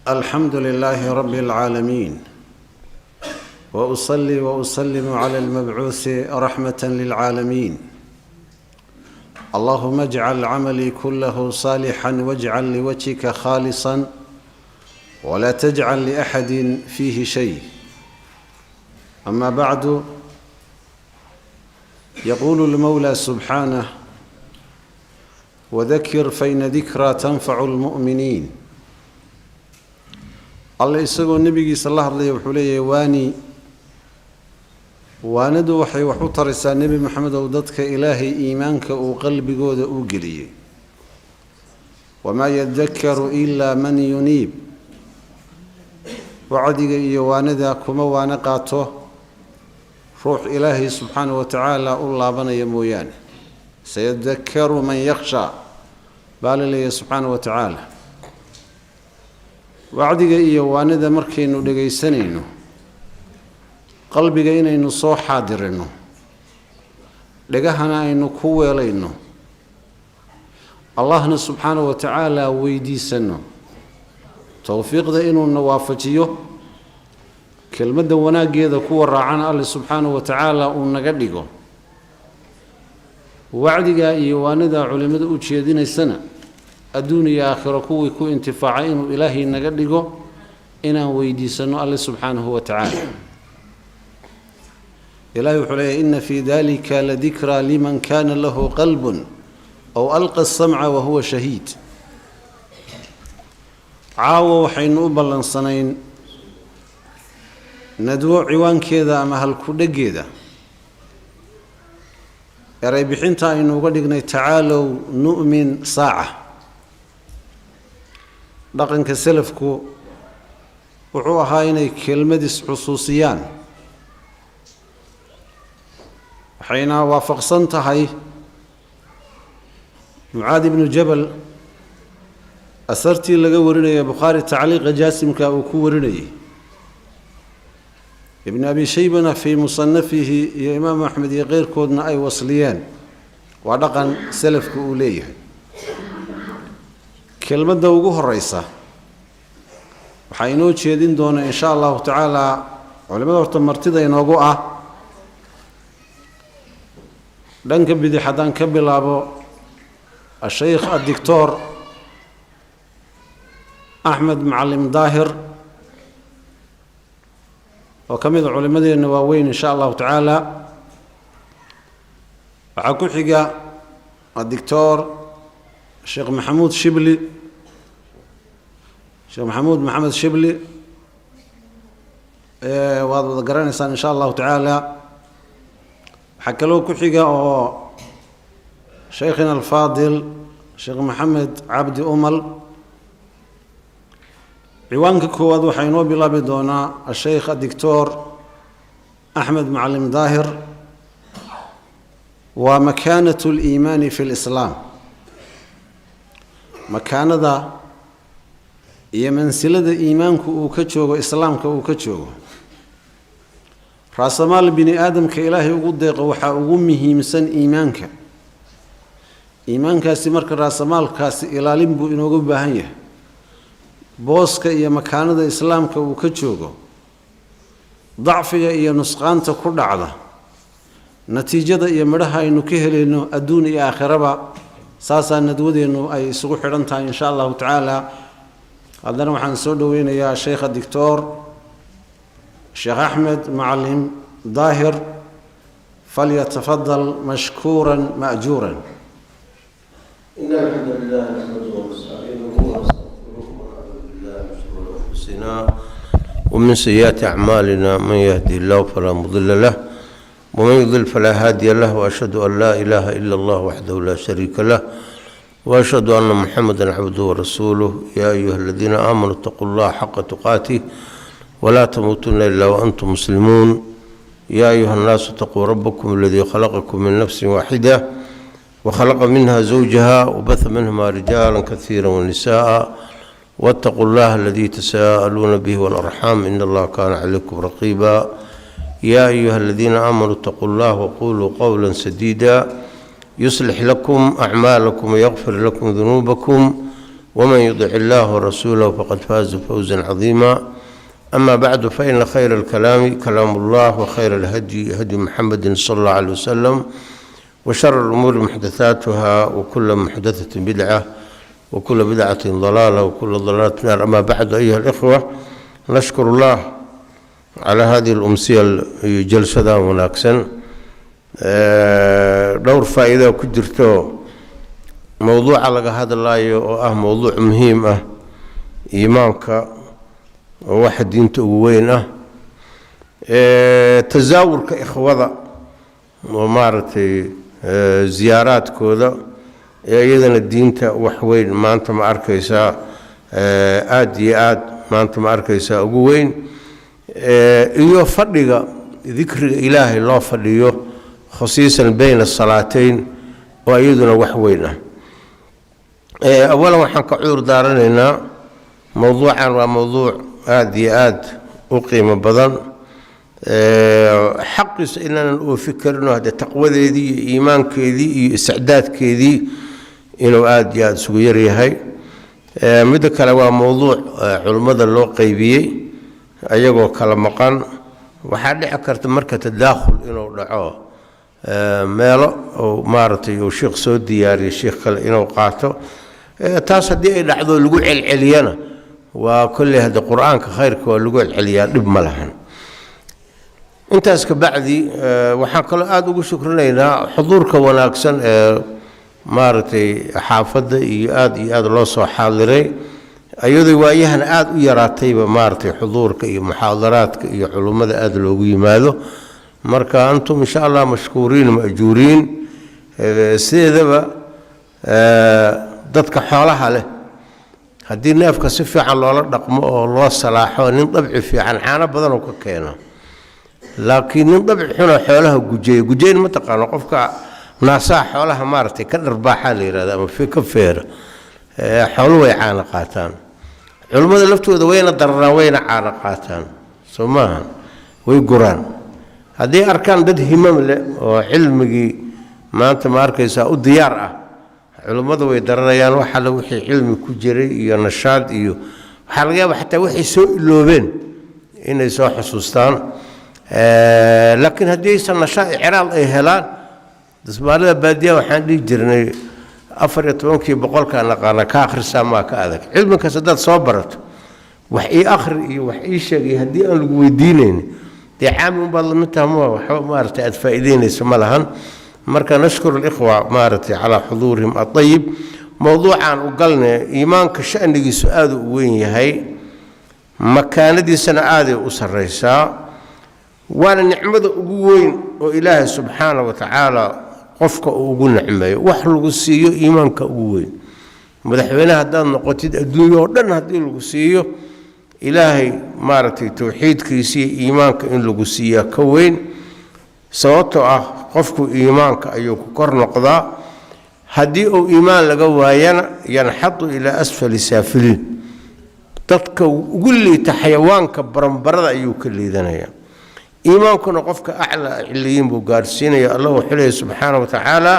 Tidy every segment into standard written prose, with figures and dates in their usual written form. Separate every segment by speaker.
Speaker 1: الحمد لله رب العالمين وأصلي وأسلم على المبعوث رحمة للعالمين اللهم اجعل عملي كله صالحا واجعل لوجهك خالصا ولا تجعل لأحد فيه شيء أما بعد يقول المولى سبحانه وذكر فإن ذكرى تنفع المؤمنين الله isagoo nabigiisa la hadlay wuxuu leeyahay waanadu waxay wax u taraysaa nabi maxamed oo dadka ilaahay iimaanka uu qalbigooda u geliyay wama yadhakkaru illa man yunib wacdiga iyo waanada kuma waana qaato ruux ilaahay subhanahu wa ta'ala u laabanaya mooyaan sayadhakkaru man yakhsha baalilay subhanahu wa ta'ala wacdiga iyo waanada markaynu dhageysanayno qalbiga inaynu soo xaadirino dhagahana aynu ku weelayno allahna subhanahu wa ta'ala weydiisano tawfiiqda inuu nawaafajiyo kelmadda wanaageeda ku raacana allah subhanahu wa ta'ala uu naga dhigo wacdiga iyo waanada culimada u jeedinaysana الدنيا آخر كوي كو انتفاعين إلهي نقدقو إنا ويديسنو الله سبحانه وتعالى إلهي حليه إن في ذلك لذكرى لمن كان له قلب أو ألقى السمع وهو شهيد عاو حين أبلن صنين ندو عوان كذا أما هالكودة كذا يريبحين إنه قدقنا تعالوا نؤمن ساعة dhaqanka salafku wuxuu ahaa inay kelmadis xusuusiyaan waxayna waafaqsan tahay Mucaad ibn Jabal asartii laga warinayay Bukhari tacliiqa jaasimka uu ku warinayay Ibn Abi Shaybana fi musannafihi iyo Imam Ahmad iyo qeyrkoodna ay wasliyeen waa dhaqan salafku uu leeyahay kelmadda ugu horeysa waxa inoo jeedin doona insha Allah ta'ala culimada horta martida inoogu ah dhanka bidixadan ka bilaabo الشيخ الدكتور أحمد معلم ظاهر وكمل علماء واوين إن شاء الله تعالى وعكو حقا الدكتور الشيخ محمود شبلي الشيخ محمد شبلي وهذا قران إنسان إن شاء الله تعالى حكى له كحيقة شيخنا الفاضل الشيخ محمد عبد أمل عوانك كواد وحينو بلا بدونا الشيخ الدكتور أحمد معلم ظاهر ومكانة الإيمان في الإسلام مكانة iyo mansilada iimaanku uu ka joogo islaamka uu ka joogo raasamaal bini aadamka ilaahay ugu deeqo waxa ugu muhiimsan iimaankaasi marka raasamaalkaasi ilaalin buu inooga baahan yahay booska iyo makaanada islaamka uu ka joogo dacfiga iyo nusqaanta ku dhacda natiijada iyo midhaha aynu ka helayno adduun iyo aakhiraba saasa nadwadeenu ay isugu xidhan tahay insha Allah ta'ala هذا وحن سودوين يا شيخ الدكتور الشيخ أحمد معلم ظاهر فليتفضل مشكورا مأجورا
Speaker 2: إن الحمد لله نحمده ونستعينه ونستغفره ونعوذ بالله من شرور أنفسنا ومن سيئات أعمالنا من يهدي الله فلا مضل له ومن يضلل فلا هادي له وأشهد أن لا إله إلا الله وحده لا شريك له وأشهد أن محمدا عبده ورسوله يا أيها الذين آمنوا اتقوا الله حق تقاته ولا تموتن إلا وأنتم مسلمون يا أيها الناس اتقوا ربكم الذي خلقكم من نفس واحدة وخلق منها زوجها وبث منهما رجالا كثيرا ونساء واتقوا الله الذي تساءلون به والأرحام إن الله كان عليكم رقيبا يا أيها الذين آمنوا اتقوا الله وقولوا قولا سديدا يصلح لكم أعمالكم ويغفر لكم ذنوبكم ومن يطع الله ورسوله فقد فاز فوزا عظيما. أما بعد، فإن خير الكلام كلام الله، وخير الهدي هدي محمد صلى الله عليه وسلم، وشر الأمور محدثاتها، وكل محدثة بدعة، وكل بدعة ضلالة، وكل ضلالة في النار. أما بعد، أيها الإخوة، نشكر الله على هذه الأمسية الجلسة وناكسن دور فائدة وكجرتو موضوع على هذا الله موضوع مهم إيمانك واحد دينته وينه تزاور كإخوة ومارتي زيارات كذا أيضا الدينته وحوين ما أنت ما أركيسا آد ما أنت ما أركيسا وين إيو فرق ذكر إلهي الله فرقه خصيصا بين الصلاتين وأيضا وحوينه. أولا وحن كعور دارنا موضوعا وموضوع آد أقيم بدن حق إننا نفكر إنه هذا تقوى ذي إيمان كذي استعداد كذي إنه آد صغير هاي مدك لو موضوع علماء اللوقيبية أيقو كلامقان وحد حكرت مركة الداخل إنه دعوه ماله أو مارتي وشيخ سودي ياري الشيخ إنه قاته تاس هدي لحظة لقول العليانة وكل هذا القرآن كخيرك ولقول العليان بملحن انت اسك بعدي وحكى له ادو شكر لنا حضورك وناكسن مارتي حافظ اد لو سو حاضري ايدي وايهن اد يراتي مارتي حضورك iyo محاضراتك iyo علمada اد loogu yimaado marka antum insha Allah mashkuuriin maajuuriin sidaba dadka xoolaha leh hadii neefka si fiican loola dhaqmo oo loo salaaxo nin dabci fiican caana badan oo ka keeno laakiin nin dabci xuna xoolaha gujeen ma taqaan qofka naasaa xoolaha maartay ka dharbaaxa leeyahay ama fi ka feer xoolo way caana qaataan culimada laftooda wayna darraan wayna caana qaataan Soomaa way guraan hadii arkaan dad himam leh oo cilmigi maanta ma arkaysa u diyaar ah culimadu way daranayaan waxa la wixii cilmi ku jiray iyo nashaad iyo waxa laga yaabaa xataa wixii soo iloobeen inay soo xusuustaan laakiin hadii san nashaad icraal ay helaan dasbaarada baadiya waxaan dhigi jirnay 14 boqolka naqana ka akhrisaa ma ka adag cilmiga sadad soo barato wax ii akhri iyo wax ii sheegay hadii aan lagu weydiinaynin دي عام بالمتهم مارتي الفائدين اسمها مركا نشكر الإخوة مارتي على حضورهم الطيب. موضوعا وقلنا إيمانك شأنك سؤال وين هي مكان دي سنة آدي أسر ريسا وانا نعمد وين وإله سبحانه وتعالى قفك وقول نعمه وحلق السيو إيمانك وين مدحوينها دان نقطة الدنيا ودن هدي القسيو إلهي مارتي توحيد كيسي إيمانك إن لقسيا كوين سواتو قفكو إيمانك أيوكو كورنقضا هدي أو إيمان لقوايانا ينحط إلى أسفل سافلين تتكو قل لي تحيوانك برنبرد أيوك اللي ذنيا إيمانك نقفك أعلى عليين بقارسين يا الله وحليه سبحانه وتعالى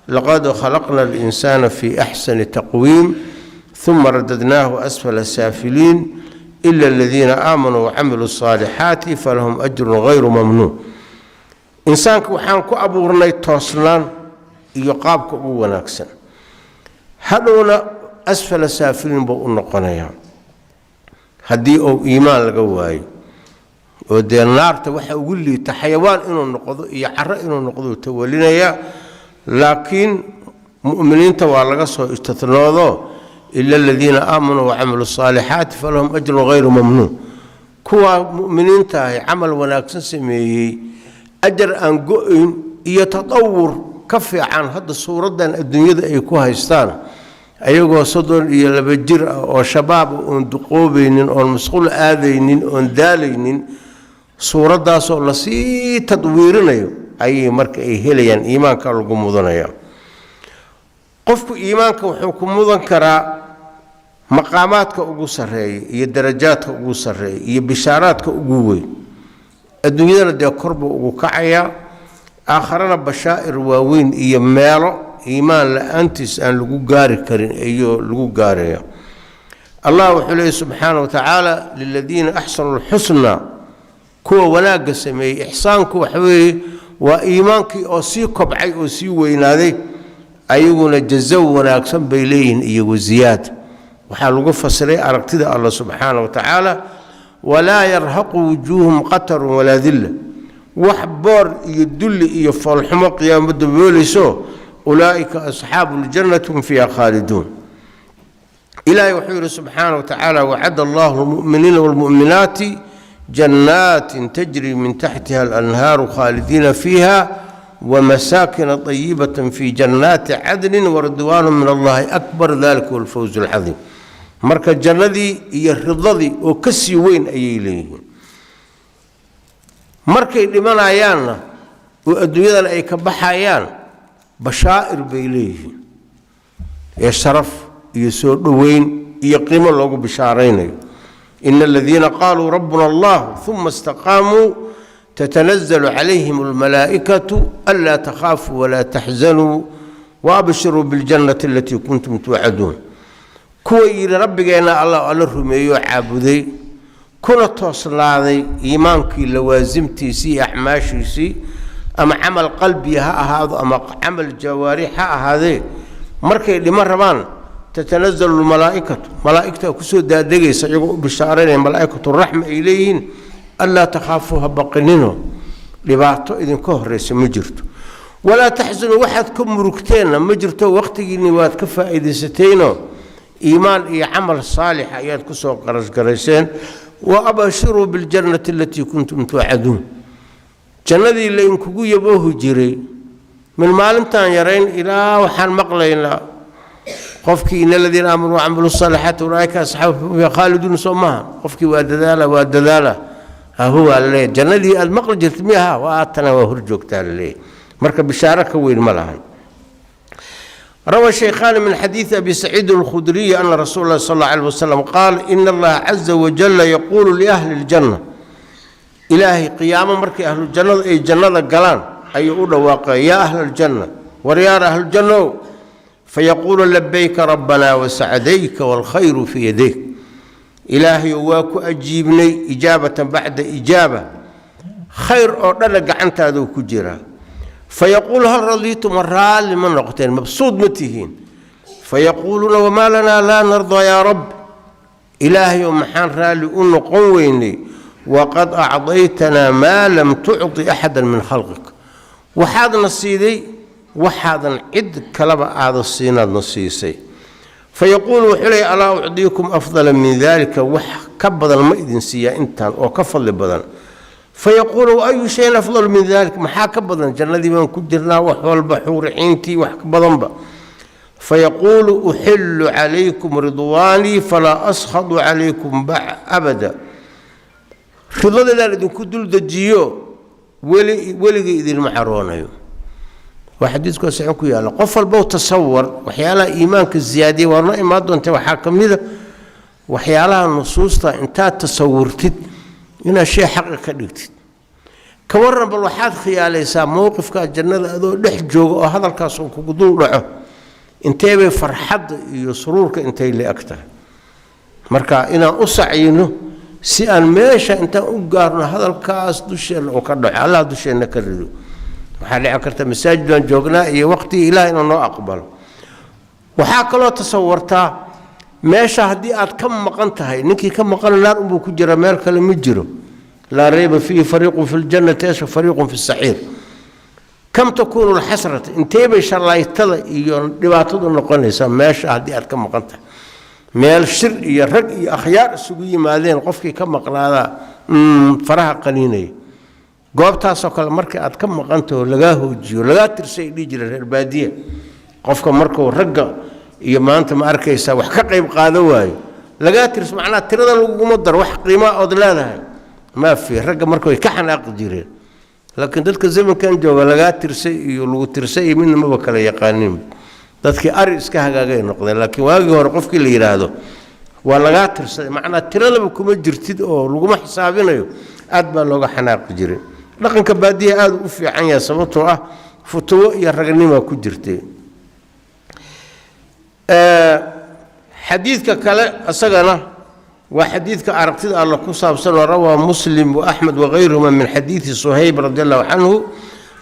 Speaker 2: لقد خلقنا الإنسان في أحسن تقويم ثم رددناه أسفل السافلين إلا الذين آمنوا وعملوا الصالحات فلهم أجر غير ممنون. إنسانك وحانك أبو رني توصلان يقابك أبو وناكسن هذولا أسفل السافلين بقولنا قنايا هدي أو إيمان لقواي ودي النار توحى يقول لي تحيوان إنه النقض يحرق إنه النقض تولينا لكن مؤمنين توالقصوا استثنوا إلا الذين آمنوا وعملوا الصالحات فلهم أجر غير ممنون. كوا مؤمنين تاهي عمل وناكسن سميه أجر أن قوين يتطور كفي عن هذا الصورة الدنيا يكوها يستان أيقو صدر يلبجر أو شباب وندقوبين أو مسخول آذين أو دالين صورة دا صورة سي تدويرنا أي مرك أي هليان إيمان كارلقو مضنيا قفك إيمانك وحكم مضن كرا مقاماتك ugu sareeyay iyo darajaadka ugu sareeyay iyo bishaaraadka ugu weyn adduunyada de korba ugu kacaya aakhirana bashaa'ir waaweyn iyo meelo إيمان لأنتس أن لقو قاري كرين أيو لقو قاري الله وحليه سبحانه وتعالى للذين أحسنوا الحسنى كو وناق سمي إحسانك وحوي وإيمانك أوسيكو بعي أوسي وينادي أيقون الجزو وناقسم بيلين إيو وزياد وحال فسري أرقتد الله سبحانه وتعالى ولا يرهق وجوههم قتر ولا ذلة وحبار يدل يفعل الحمق يا مدبوليسو أولئك أصحاب الجنة هم فيها خالدون إلهي وحيره سبحانه وتعالى وعد الله المؤمنين والمؤمنات جنات تجري من تحتها الأنهار خالدين فيها ومساكن طيبة في جنات عدن ورضوان من الله أكبر ذلك هو الفوز العظيم مركز الجنة يرضي وكسي وين أي إليه مركز لمن عيانا وأدوية أي كبحيان بشائر بإليه يشرف يسود وين يقيم الله بشارين إن الذين قالوا ربنا الله ثم استقاموا تتنزل عليهم الملائكة ألا تخافوا ولا تحزنوا وأبشروا بالجنة التي كنتم توعدون كوي ربك أنا الله الرمي عابدي كنا توصل هذا إيمانك لوازمتي سي أحماشي سي أما عمل قلبي هذا أما عمل جوارح هذا مركي لمرة تتنزل الملائكة ملائكة كسود دقيقة سيقول بشارين ملائكة الرحمة إليهن ألا تخافوها بقنينه لبعضه إذن كهرس مجرته ولا تحزنوا وحدكم مركتين مجرته وقت النوات كفا إذا ستينه إيمان إي عمل صالح آيات كسو قرشين وأبشروا بالجنة التي كنتم توعدون جنة اللي إنكو يبوه جري من مالمتان يرين إلى وحال مقلين قفكي إن الذين آمنوا وعملوا الصالحات أولئك أصحاب خالدون سماها قفكي واددالة هو اللي جنة المقل جرتميها وآتنا وهرجوك تالي مركب بشارك وين ملهن روى الشيخان من حديث أبي سعيد الخدري أن رسول الله صلى الله عليه وسلم قال إن الله عز وجل يقول لأهل الجنة إلهي قيامة مركي أهل الجنة أي جنة قلان أي أولى واقع يا أهل الجنة وريار أهل الجنة فيقول لبيك ربنا وسعديك والخير في يديك إلهي واكو أجيبني إجابة بعد إجابة خير أردلق عنت هذا كجرا فيقول هل رضيتم الرال لمن نقتين مبسوط متهين فيقولون وما لنا لا نرضى يا رب إلهي ومحان رالي أنه قويني وقد أعطيتنا ما لم تعطي أحدا من خلقك وحاد نصيدي وحادا عد كلمة هذا الصيناد نصيصي فيقول وحلي ألا أعطيكم أفضل من ذلك كبض المئذن سيا إنتان وكفل بدن فيقول أي شيء أفضل من ذلك محا كبضا جنة من كجرنا وحوال بحور عينتي وحكبضا فيقول أحل عليكم رضواني فلا أسخط عليكم أبدا رضوان الله لدن كدل دجيو ولي إذن معرونه وحديثك سعوك يالا قفل بو تصور وحيالا إيمانك الزيادة ورنا إمادو أنت وحاكم لذا وحيالا النصوص أنت تصورتد هنا شيء حقيقة لكتد كورنا بالوحاد خيالي سا موقف كالجنة هذا لحجو وهذا الكاسون كقدول رعه انت بفرحد يسرورك انت اللي أكتر مركا إنا أسعينه سيان ميشا انت أقارنا هذا الكاس دوشين وكردو على دوشين نكردو وحالي عكرت مساجد جوجنا اي وقتي الى انه اقبل وحاك لو تصورتا ميشا هدي اد كم مقنتهي نكي كم مقن نار ابو كجرا ميل كلا مجرو لا ريب فيه فريق في الجنه وفريق في السعير كم تكون الحسره انتي بشلايتدا iyo dhibaatadu noqonaysa meesha hadii aad ka maqanta meel shir iyo rag iyo akhyaar isugu yimaadeen qofkii ka maqnaada faraha qaniinay goobtaas oo kale markii aad ka maqanto laga hoojiyo laga tirsay dhijir reer baadiye qofka markuu ragga iyo maanta ma arkaysa wax ka qayb qaado waayo laga tirs macna tirada lagu mudar wax qiimo oo leedahay ma fi ragga markuu ka xanaaq jireen laakiin dadka zamankan jooga laga tirsay iyo lagu tirsay min ma kala yaqaanin dadkii ari iska hagaagay noqdeen laakiin waagii hore qofkii la yiraahdo waa laga tirsay macna tirada kuma jirtid oo lagu ma xisaabinayo aad baa looga xanaaq jiray dhaqanka baadiye aad u fiican yahay sababtoo ah futuwo iyo ragnimo ku jirtay حديثك كلا أسجنا وحديثك أرقتي الله كصاب سنة روى مسلم وأحمد وغيرهما من حديث صهيب رضي الله عنه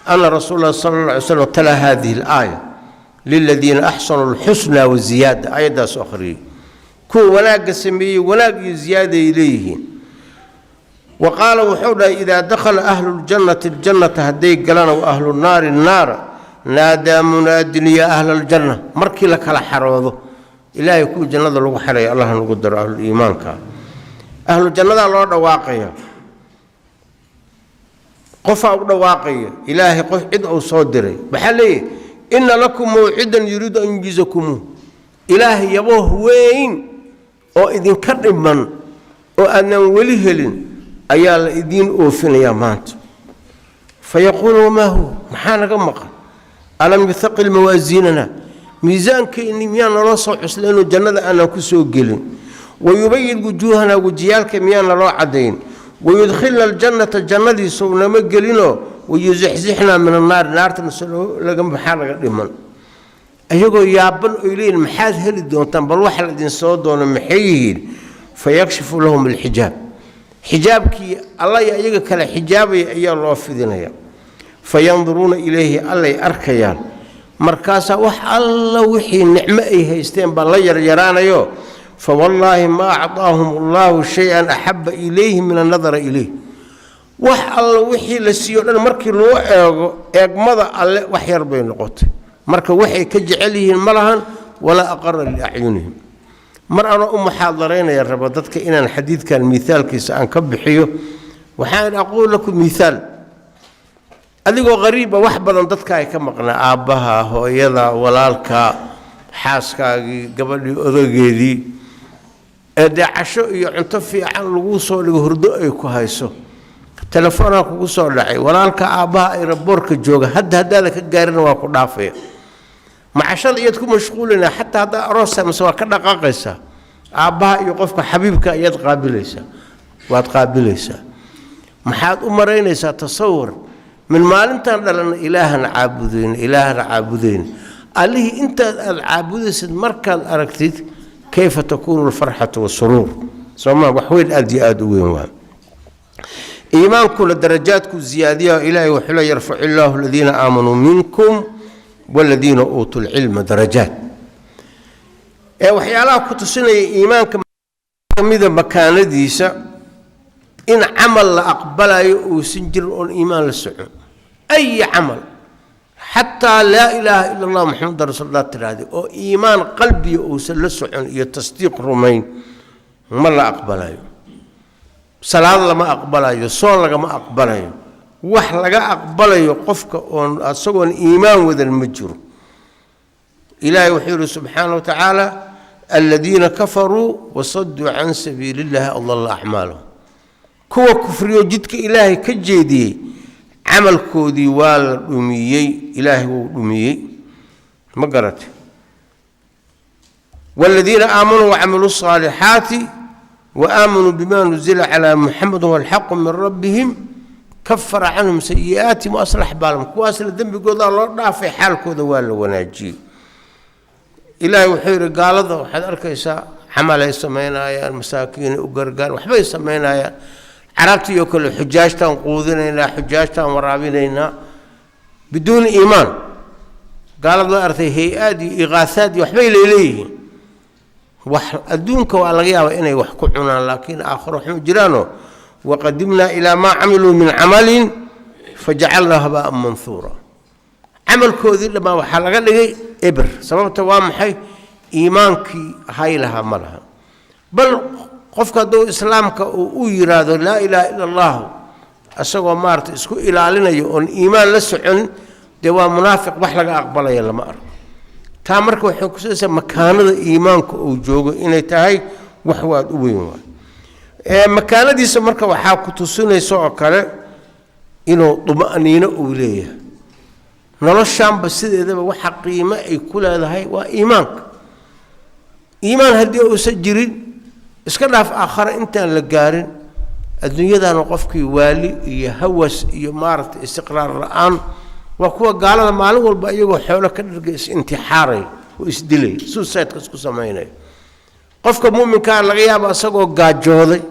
Speaker 2: أن رسول الله صلى الله عليه وسلم تلا هذه الآية للذين أحسنوا الحسنى والزيادة آية أخرى كو ولا قسمي ولا زيادة إليه وقال وحودا إذا دخل أهل الجنة هديك قلنا وأهل النار نادى مناد يا أهل الجنة مركي لك على حروضه إلا يكون جنة لو حري الله نقدر أهل الإيمان كان أهل الجنة الله واقعية قفا واقعية إلهي قف عد أو صدري بحليه إن لكم موعدا يريد أن ينجزكم إلهي يبوه وين أو إذن كرم من وأن وليهلن أيال إذن أوفن يا مانت فيقول وما هو محانا قمقا ألم يثقل موازيننا ميزان كإني ميانا راسو حسلين الجنة أنا كسو قلن ويبين وجوهنا وجيالك ميانا را عدين ويدخلنا الجنة سونا مقلنو ويزحزحنا من النار تنسلو لقم بحانا قدمان أيقول يابن إلين محاد هل دونتان بل واحد الذين صودون محيين فيكشف لهم الحجاب حجابك الله يأيقك كلا حجاب يا الله في ذنيا فينظرون إليه الله أركيان مركاسا وح الله وحي النعمة يستين بالله يرانا يو فوالله ما أعطاهم الله شيئا أحب إليه من النظر إليه وح الله وحي لسيو لأن مركي لو مضى الله وحي ربين نقط مركي وحي كجعله المرهن ولا أقر لأعينهم مرأة حاضرين يا رب ضدك إن الحديث كان مثال كيس أن كبحيه وحين أقول لكم مثال أديكو غريبة وحبا ضدك أي كمقنا أبها هويدا ولالك حاسكا قبل أذوقيدي أدي عشو يعنتفي عن الوصول لهردو أيكو هايسو تلفونك وصول لعي ولالك أبها يربورك الجوغة هذا لك قارن واكو دافية مع شرط يدكم مشغولين حتى هذا أروسا مسوا كنا قاقسة أبها يقفك حبيبك يتقابليسا وتقابليسا محاد أمرينيسا تصور من مال أنت لنا إلها عابدين عليه أنت العابدين مركز أركتت كيف تكون الفرحة والسرور ثم وحويل أدي أدوين إيمان كل درجاتكم زيادية إلهي وحلا يرفع الله الذين آمنوا منكم والذين أوتوا العلم درجات وحيالا كتسنة إيمانك ماذا مكان ديسا إن عمل أقبله وسنجر إيمان للسعود أي عمل حتى لا إله إلا الله محمد رسول الله ترادي أو إيمان قلبي وسل السعود يتصديق رومين ما لا أقبله صلاة ما أقبله صلاة ما أقبله وحلقة أقبله يقفك أصغن إيمان وذا المجر إلهي وحيره سبحانه وتعالى الذين كفروا وصدوا عن سبيل الله أضل أعمالهم كوا كفريو جدك إلهي كجيدي عمل كودي والأميي إلهي والأميي ما قرأت والذين آمنوا وعملوا الصالحات وآمنوا بما نزل على محمد هو الحق من ربهم كفر عنهم سيئاتهم وأصلح بالهم كواس الذنب يقول الله في حال كذا ولا وناجي إلهي وحير قال هذا وحد أركيسا حمل يسمينا يا المساكين وقرقان وحبا يسمينا يا عربتي يأكل حجاجتا وقوذنا حجاجتا ورابينا بدون إيمان قال الله أرثي هيئاتي إغاثاتي وحبا إليه أدونك وألغيها وإني وحكونا لكن آخر وحمد جيرانه وقدمنا إلى ما عملوا من عمل فجعلنا هباء منثورا عمل كوذي لما وحلقا لغي إبر سبب توام حي إيمانك هاي لها ملها بل قفك دو إسلامك ويراد لا إله إلا الله أسوى مارت اسكو إلى لنا يقول إيمان لسعن دوا منافق بحلقا أقبل يلا مار تامرك وحكسيسا مكان إيمانك وجوغ إني تهي وحواد ويوان مكان دي سمرك وحاكو تسوني سوء كله إنه طمأنينة أوليه نرشام بس إذا وحا قيمة كل هذا هاي وإيمانك إيمان هدي أسجرين إسكالها في آخر أنت لقارن الدنيا ذا نقفك والي يهوس يمارت استقرار الآن وكوا قال هذا معلوم والبقية حولك الرقيس انتحاري وإسدلي سوسايد كسكو سمينه قفك مؤمن كان لغياب أسقو قاجوذي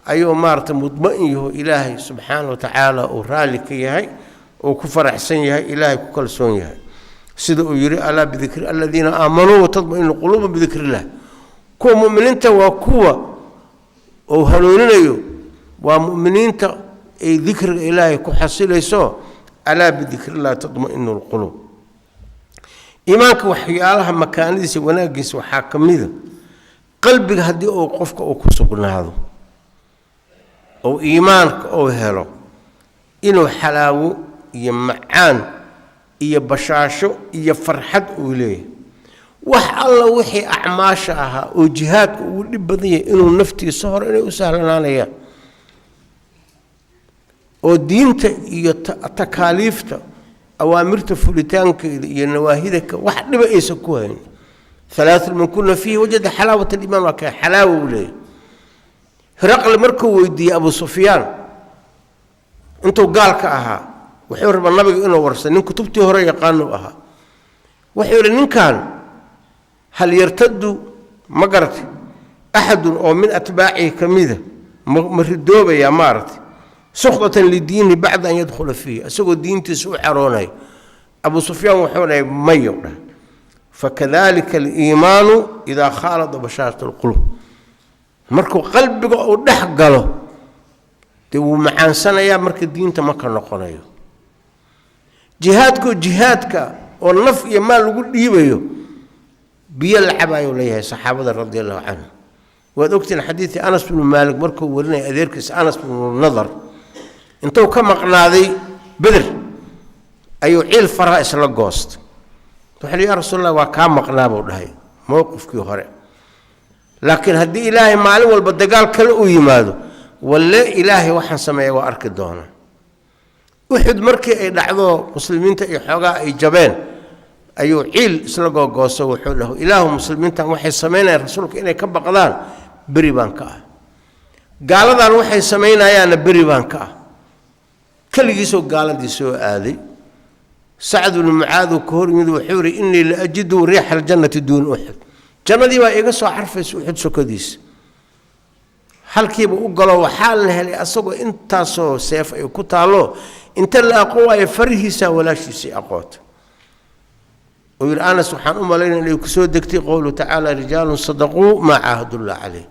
Speaker 2: أيو مارت مطمئنه إلهي سبحانه وتعالى ورالك يهي وكفر حسن يهي إلهي كل سون يهي سيدو يري ألا بذكر الذين آمنوا وتطمئن قلوبهم بذكر الله كو مؤمنين وكوا وهلونيو ومؤمنين أي ذكر إلهي كحصيل يسوع ألا بذكر الله تطمئن القلوب إيمانك وحيالها مكان دي وناقص وحاكم ذا قلبك هدي أو قفك أو كسبنا هذا أو إيمانك أو هلو إنه حلاو يمعان إيا بشاشو إيا فرحد أوليه وح الله وحي أعماشها وجهادك ولبضيه إنه نفتي صهر إنه سهلنا عليها ودينت إيا تكاليفته أوامرته فلتانك إيا نواهدك واحد نبقى يسكوهين ثلاث من كنا فيه وجد حلاوة الإيمان وكان حلاوة أوليه هرقل مركو ويدي أبو سفيان انتو قال كأها وحور النبي إنه ورسل إن كتبتي هرية قانو أها وحور إن كان هل يرتد مقرت أحد أو من أتباعه كميدة مردوبة يا مارت سخطة للدين بعد أن يدخل فيه أسوق الدين تسوء عروني أبو سفيان وحوري ميونا فكذلك الإيمان إذا خالط بشاشة القلوب مركو قلبك أو دحقله تو معان سنة يا مركو الدين تمكن نقنيه جهادك والنفع ما لقول يبيه بيلعب عليها صحابة رضي الله عنهم وذكرت حديث أنس بن مالك مركو ورنا أذيركس أنس بن النضر انتو كما قناذي بدر أيو عيل فرائس لقوست تحلي يا رسول الله وكام مقنابه لهي موقف كي هرئ لكن هدي إلهي معلم والبدقال كله يمادو ولا إلهي وحن سمعي وأرك الدونة وحد مركي أي دعوه مسلمين تأي حقا أي جبين أيو عيل سلقوا قوسه وحوله إله مسلمين تأي وحي سمعنا رسولك إني كبا قلان بريبان كاه قال ذا وحي سمعنا يانا بريبان كاه كل يسو قال دي سوء آذي سعد بن معاذ وكهور من وحوري إني لأجد ريح الجنة دون أحد جنة دي وإيقصوا حرف أحد سكديس هل كيف أقول وحال هلي أسوق أنت سو سيف يكتالو أنت لا قوة يفرهس ولا شيء أقوت ويقول أنا سبحان لنا اللي يكسود دكتي قوله تعالى رجال صدقوا ما عاهد الله عليه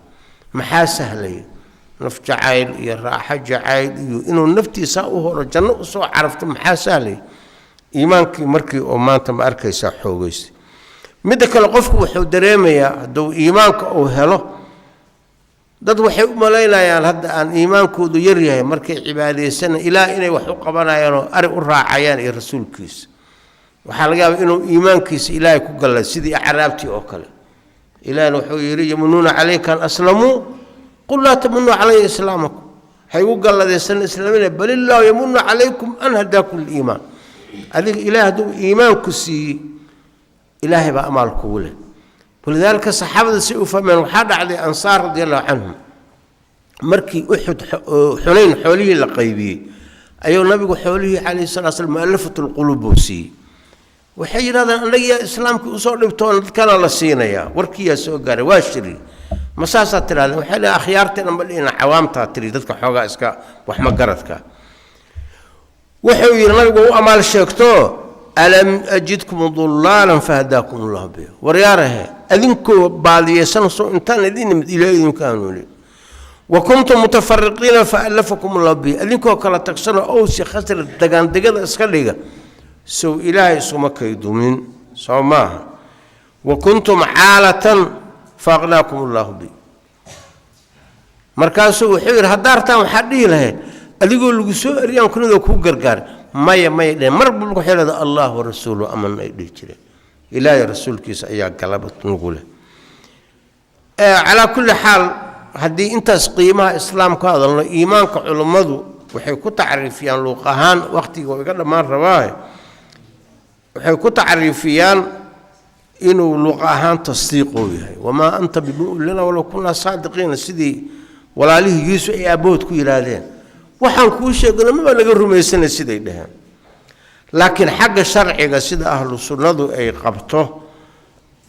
Speaker 2: محاسه لي نفج عايل يراحة جعايل إنه نفتي ساوه رجل سو عرفت محاسه لي إيمانك مركي وما أنت ماركي ساحوجيس مدك القفك وحودريميا دو إيمانك أو هلو dad waxay u maleynayaan hadda aan iimaankoodu yar yahay markay cibaadeysan ilaa inay wax u qabanayaan oo ari u raacayaan ee rasuulkiisa waxa laga yaabaa inuu iimaankiisa ilaahay ku galay sidii acraabtii oo kale ilaahay wuxuu yiri yamununa alayka aslamu qul la tamunnu alayya islaamakum hay u galadeysan islaamina bal illahu yamunnu alaykum an hadakum al-iimaan adiga ilaahay duu iimaanku si ilaahay ba amalku wala ولذلك الصحابة سيفهمون وحاد على أنصار رضي الله عنهم مركي أحد حنين حوليه لقيبي أيها النبي حوليه عليه الصلاة والسلام مؤلفة القلوب وسي وحجر هذا أن لي إسلامك أصول بتون كان الله سينا يا وركي يا سوقاري واشتري مساسة ترى هذا وحلا أخيارتنا ملينا عوامتها تري تذكر حوجا إسكا وحما قرتك وحوي النبي أمال الشيكتو ألم أجدكم ضلالا فهداكم الله به ورياره أذنكم بعد يسنصوا إنتان الذين إليهم كانوا لي وكنتم متفرقين فألفكم الله به أذنكم كلا تكسروا أوسي خسر الدقان دقان أسكاليغا سو إلهي سمك يدومين سوماها وكنتم عالة فأغناكم الله به مركاسو حير هدارتان حدي له أذيقوا لقسوا ريان كنوا ذو كوغرقار ما يدين مرب الوحيد الله ورسوله أمن يدير إلهي رسول كيس أيها قلبت نقوله على كل حال هدي أنت قيمة إسلام كهذا إيمانك علماء وحيكون تعريفيان لوقهان وقتي وقال ما رواي وحيكون تعريفيان إنه لوقهان تصديقه وما أنت بمؤمن لنا ولو كنا صادقين سيدي ولا ليه يسوع أبوت كيلادين waxaan ku sheegnaa ma laga rumaysanay siday dhahan laakiin xagga sharciga sida ahlu sunnadu ay qabto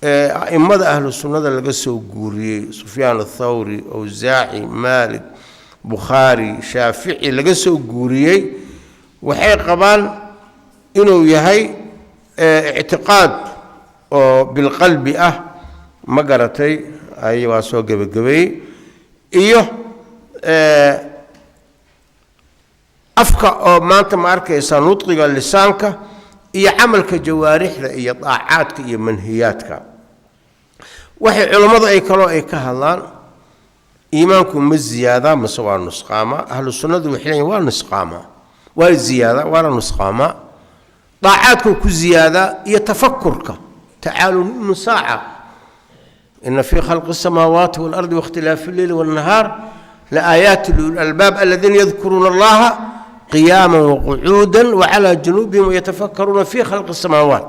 Speaker 2: أئمة أهل السنة لقى سو قوري سفيان الثوري أوزاعي مالك بخاري شافعي لقى سو قوري وحي قبان إنه يهي اعتقاد بالقلب مقرتي أيوة سو قبي إيه أفكا ما أنت معركة نطق لسانك إيه عملك جوارح إيه طاعاتك إيه منهياتك وحي علماء أي كلام أي كهلان إيمانكم الزيادة مسوى النسقامة أهل السنة وحين والنسقامة والزيادة ولا نسقامة طاعاتكم كزيادة يتفكرك تعالوا من ساعة إن في خلق السماوات والأرض واختلاف الليل والنهار لآيات للألباب الذين يذكرون الله قياما وقعودا وعلى جنوبهم ويتفكرون في خلق السماوات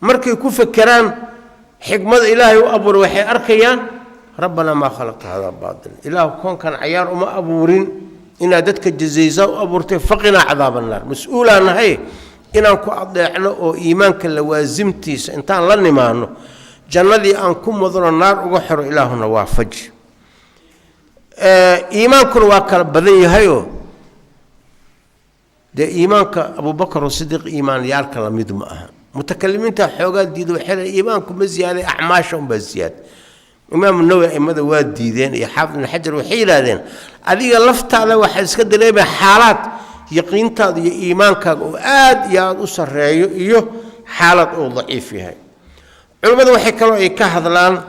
Speaker 2: مركي كفكران حكمة إلهي وأبور وحي أركيان ربنا ما خلقت هذا باطل إله كون كان عيار وما أبورين إن أدتك الجزيزة وأبورتين فقنا عذاب النار مسؤولا نهي إن أنكو أضيعنا وإيمانك اللوازمتي إنتان لن مانو جنة أنكم وذر النار وغحر إلهنا وافج إيمانكم واكل بدني هيو ده إيمانك أبو بكر الصديق إيمان يارك لميد معها متكلمين تحوجات ديدو حلا إيمانكم بزيادة أعماشهم بزيادة إمام النووي إمام واد ديدين يحافظ الحجر وحيلة دين هذه لفت على واحد سكد ليه حالات يقين تاضي إيمانك وآد يا أسر رأيه حالة ضعيف فيها علماء وحي كانوا يكهذلان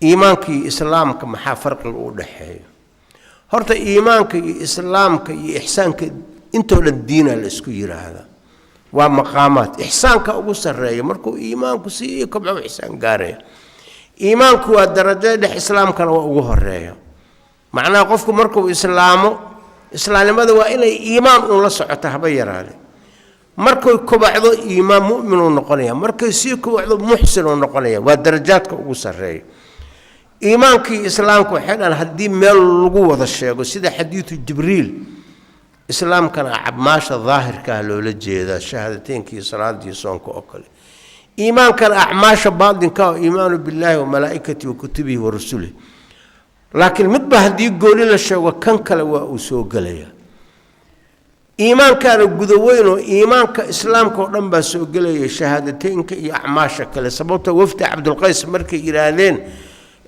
Speaker 2: إيمانك إسلامك محا فرق الأولى هرت إيمانك إسلامك إحسانك أنتو للدين الإسكير هذا ومقامات إحسانك أبو سرية مركو إيمانك سيكم أو إحسان قاري إيمانك والدرجات إسلامك أبو هرية معناه قفكم مركو إسلامه إسلام ماذا وإن إيمان الله سعته بير هذا مركو كبعض إيمان مؤمن ونقليه مركو سيكو محسن ونقليه والدرجات أبو سرية إيمانك إسلامك وحنا هدي مال القوة الشيء وسيد حديث جبريل إسلام كان عبماش الظاهر كهلو لجيدا شهادتين كي صلاة دي صونك أكل إيمان كان أعماش باطن كاو إيمان بالله وملائكته وكتبه ورسله لكن متبه هدي يقول لنا الشيء وكان كلا وأسوق ليا إيمان كان جذوين وإيمان كإسلام كورن بسوق ليا شهادتين كي أعماش كلا سبوته وفد عبد القيس مركي إيرانين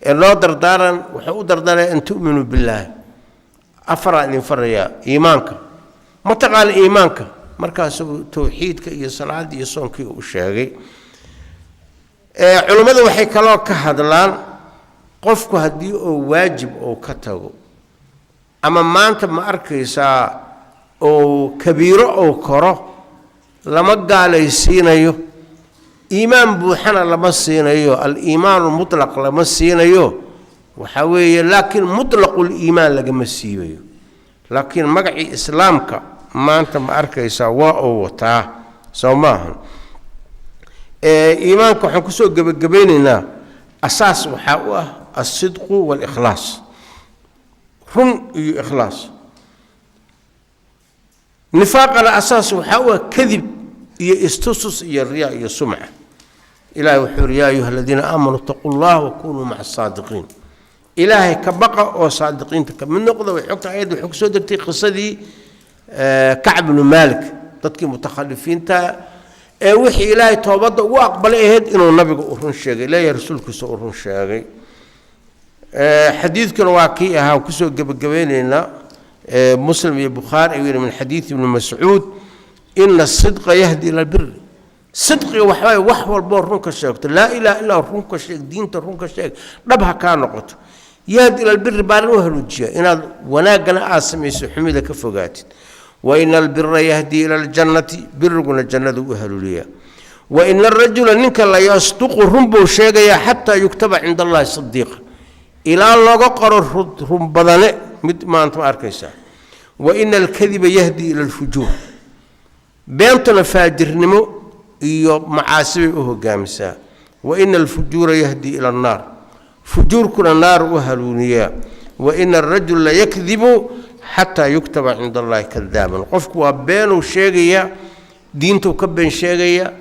Speaker 2: النادر دارا وحودر دارا أن تؤمنوا بالله أفرع لنفريا إيمانك ما تقال إيمانك مركز توحيدك يا صلاة يا صونك وشاقي علماء وحي كلاو كهدلان قفكو هدي أو واجب أو كتاو أما ما أنت ما أركيسا أو كبيرة أو كرة لما قال يسينيو إيمان بوحنا لما سينيو الإيمان المطلق لما سينيو وحوي لكن مطلق الإيمان لما سينيو لكن مقعي إسلامك ما أنت ما أركيسا واو وتا سوماهن إيمانك حنكسو قبيننا أساس وحاوة الصدق والإخلاص هم إخلاص نفاق على أساس وحاوة كذب يستوسس الرياء يسمع إلهي وحور يا أيها الذين آمنوا اتقوا الله وكونوا مع الصادقين إلهي كبقى أو صادقين من نقضة وحكت عيد وحكت سودرتي قصدي كعب بن مالك تدكي متخلفين تا وحي إلهي توبض وأقبل إهد إنه النبي أورون شاقي لا يرسلك سو أورون شاقي حديث كان واقعها وكسو قبيلنا مسلم البخاري من حديث ابن مسعود إن الصدق يهدي إلى البر صدق وحواي وحوى البور رونك الشيك لا إله إلا رونك الشيك دين رونك الشيك ربها كان نقط يهدي إلى البر بارن وهلوجيا إن وناقنا آسمي سحمي كفقات وإن البر يهدي إلى الجنة برقنا الجنة وهلوليا وإن الرجل منك لا يصدق رنبو شيئا حتى يكتب عند الله صديقا إلى الله قرر رنبضان ما أنتم أركيسا وإن الكذب يهدي إلى الفجور بينتنا فاجر نمو معاسبه قامسا وإن الفجور يهدي إلى النار فجور كل النار وهلونيا وإن الرجل لا يكذب حتى يكتب عند الله كذابا قفك وبينه شيغيا دينته كبن شيغيا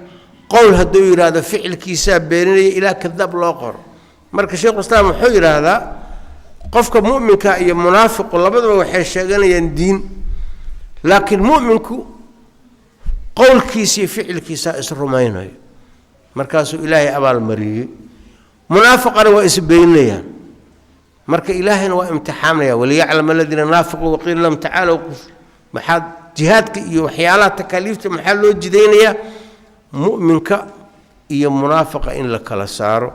Speaker 2: qowl hadduu yidhaahdo ficilkiisaa beeninaya ilaa kadaab loo qoro marka sheekhu islaam wuxuu yidhaahdaa qofka mu'minka iyo munaafiqu labaduba waxay sheeganayaan diin laakiin mu'minku qowlkiisa iyo ficilkiisaa is rumaynayo markaasuu ilaahay abaal mariyey munaafiqana waa isbeeninayaan marka ilaahayna waa imtixaamaya waliyaclam aladiina naafaquu waqiila lahum tacaalow maxaa jihaadka iyo waxyaalaha takaaliifta maxaa loo jidaynayaa mu'minka iyo munaafiqa in la kala saaro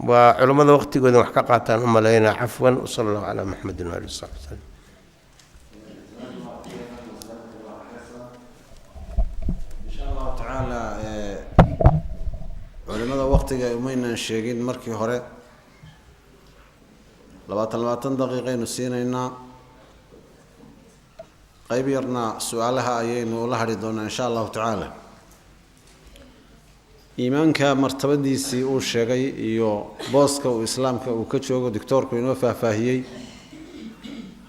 Speaker 2: waa culimmada waqtigooda wax ka qaataan u malaynaa cafwan wasala allahu calaa maxamedin waali wasaxbi wasalam
Speaker 1: insha allahu tacaala culimada waqtiga umaynan sheegin markii hore 20 daqiiqaynu siinaynaa qayb yarna su-aalaha ayaynu ula hadhi doonaa insha allahu tacaala iimaanka martabadiisii uu sheegay iyo booska uu islaamka uu ka joogo doctoorku inoo faahfaahiyey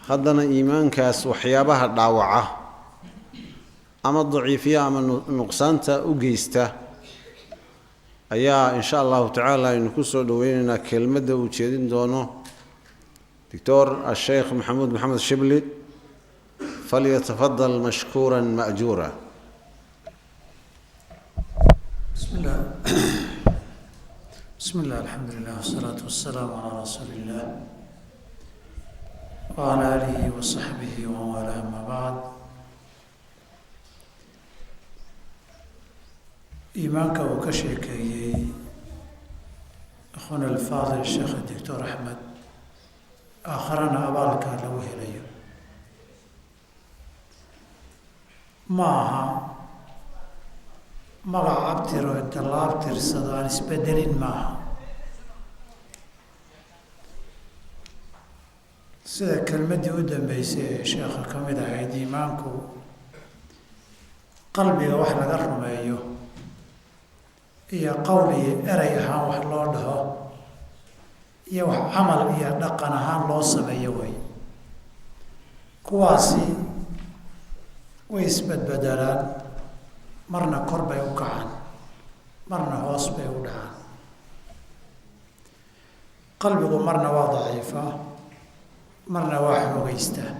Speaker 1: haddana iimaankaas waxyaabaha dhaawaca ama daciifiya ama nuqsaanta u geysta ayaa insha allahu tacaala aynu ku soo dhoweynaynaa kelmadda uu jeedin doono دكتور الشيخ محمود محمد شبلي فليتفضل مشكورا مأجورا.
Speaker 3: بسم الله الحمد لله والصلاة والسلام على رسول الله وعلى آله وصحبه ومن والاه أما بعد. إيمانك وكشيكي أخونا الفاضل الشيخ الدكتور أحمد آخرنا أبالك لو هليو maaha magac abtiro inta la abtirsado aan isbedelin maaha sida kelmaddii u dambeysay ee sheekha ka mid ahayd iimaanku qalbiga wax laga rumeeyo iyo qowl iyo erey ahaan wax loo dhaho iyo wax camal iyo dhaqan ahaan loo sameeyo way kuwaasi way isbadbedelaan marna kor bay u kacaan marna hoos bay u dhacaan qalbigu marna waa daciifaa marna waa xoogaystaa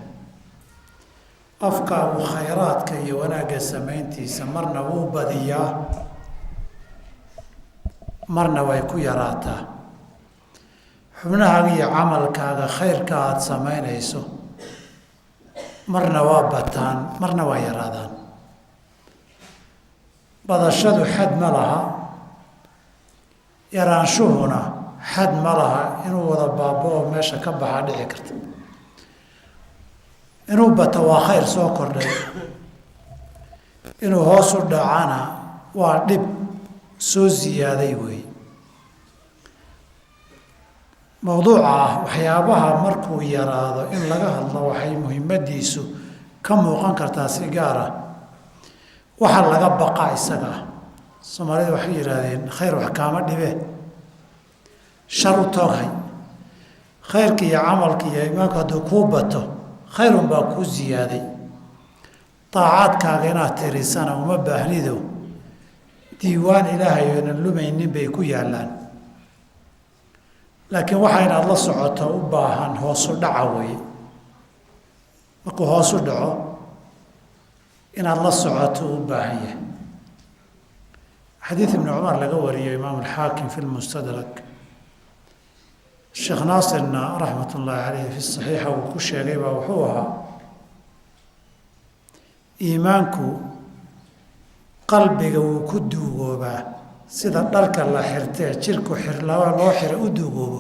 Speaker 3: afkaagu khayraadka iyo wanaagga samayntiisa marna wuu badiyaa marna way ku yaraataa xubnahaaga iyo camalkaaga khayrka aada samaynayso marna waa bataan marna waa yaraadaan badashadu xad ma laha yaraanshuhuna xad ma laha inuu wada baabo-o meesha ka baxaa dhici karta inuu bato waa khayr soo kordhay inuu hoos u dhacana waa dhib soo ziyaaday weey mowduuca ah waxyaabaha markuu yaraado in laga hadlo waxay muhiimadiisu ka muuqan kartaa si gaar ah waxa laga baqaa isaga ah soomaalida waxay yidhaahdeen khayr wax kaama dhibe shar u tooghay khayrka iyo camalka iyo iimaanku hadduu kuu bato khayrun baa kuu ziyaaday daacaadkaaga inaad tirisana uma baahnido diiwaan ilaahay oonan lumaynin bay ku yaallaan laakiin waxa inaad la socoto u baahan hoosu dhaca weeye markuu hoosu dhaco inaad la socoto u baahan yahay xadiid ibni cumar laga wariyo imaam alxaakim fi lmustadrak sheekh naasirna raxmat ullaahi caleyh fi saxiixa uu ku sheegay baa wuxuu ahaa iimaanku qalbiga wuu ku duugoobaa sida dharka la xirtee jirku xirlaba loo xira u duugoobo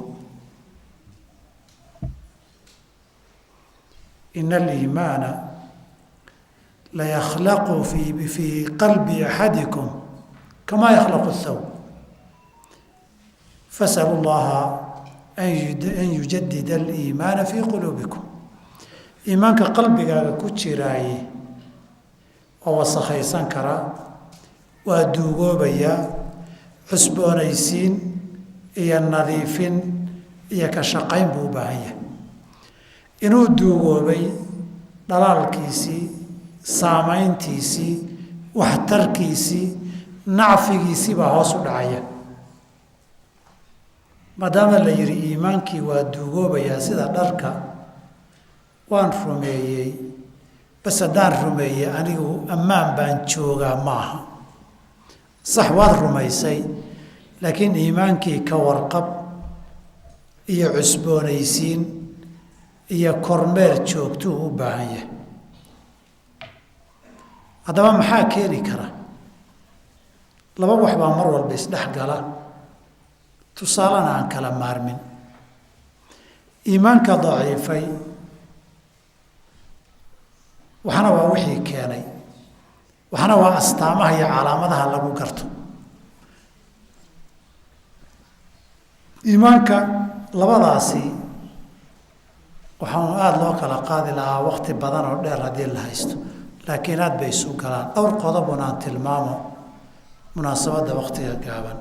Speaker 3: ina aliimaana layakhlaqu fii qalbi axadikum kamaa yakhlaqu thawb fasalu llaha an yujadida aliimaana fii quluubikum iimaanka qalbigaaga ku jiraaye waa wasakhaysan karaa waa duugoobayaa cusboonaysiin iyo nadiifin iyo ka shaqayn buu u baahan yahay inuu duugoobay dhalaalkiisii saamayntiisii waxtarkiisii nacfigiisibaa hoos u dhacaya maadaama la yidhi iimaankii waa duugoobayaa sida dharka waan rumeeyey bas haddaan rumeeyey anigu ammaan baan joogaa maaha sax waad rumaysay laakiin iimaankii ka warqab iyo cusboonaysiin iyo kormeer joogtuu u baahan yahay haddaba maxaa keeni kara laba wax baa mar walba isdhex gala tusaalena aan kala maarmin iimaanka daciifay waxna waa wixii keenay waxna waa astaamaha iyo calaamadaha lagu garto iimaanka labadaasi waxaan aada loo kala qaadi lahaa waqti badan oo dheer haddii la haysto laakiin aad bay isu galaan dhowr qodobuna aan tilmaamo munaasabadda waqtiga gaaban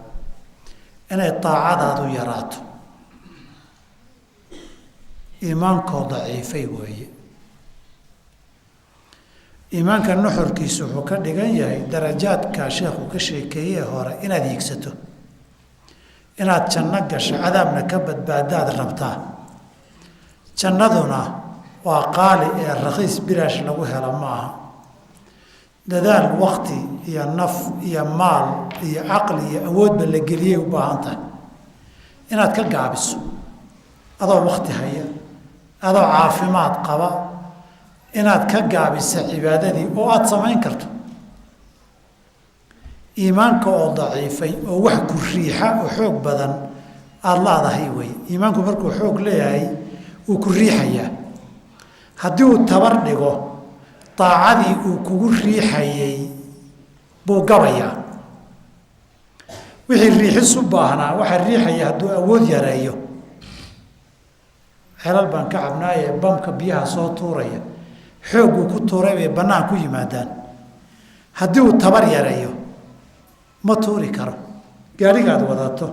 Speaker 3: inay daacadaadu yaraato iimaankoo daciifay weeye iimaanka nuxurkiisu wuxuu ka dhigan yahay darajaadka sheekhu ka sheekeeyey hore inaad hiigsato inaad janno gasho cadaabna ka badbaadaad rabtaa jannaduna waa qaali ee rakhiis bilaash lagu helo ma aha dadaal waqti iyo naf iyo maal iyo caqli iyo awoodba la geliyay u baahan tahay inaad ka gaabiso adoo waqti haya adoo caafimaad qaba inaad ka gaabisa cibaadadii oo aada samayn karto iimaanka oo daciifay oo wax ku riixa oo xoog badan aada laadahay wey iimaanku markuu xoog leeyahay wuu ku riixayaa haddii uu tabar dhigo daacadii uu kugu riixayay buu gabayaa wixii riixis u baahnaa waxaa riixaya hadduu awood yareeyo xelal baan ka cabnaaye bamka biyaha soo tuuraya xooguu ku tuuray bay bannaan ku yimaadaan haddii uu tabar yareeyo ma tuuri karo gaadhigaad wadato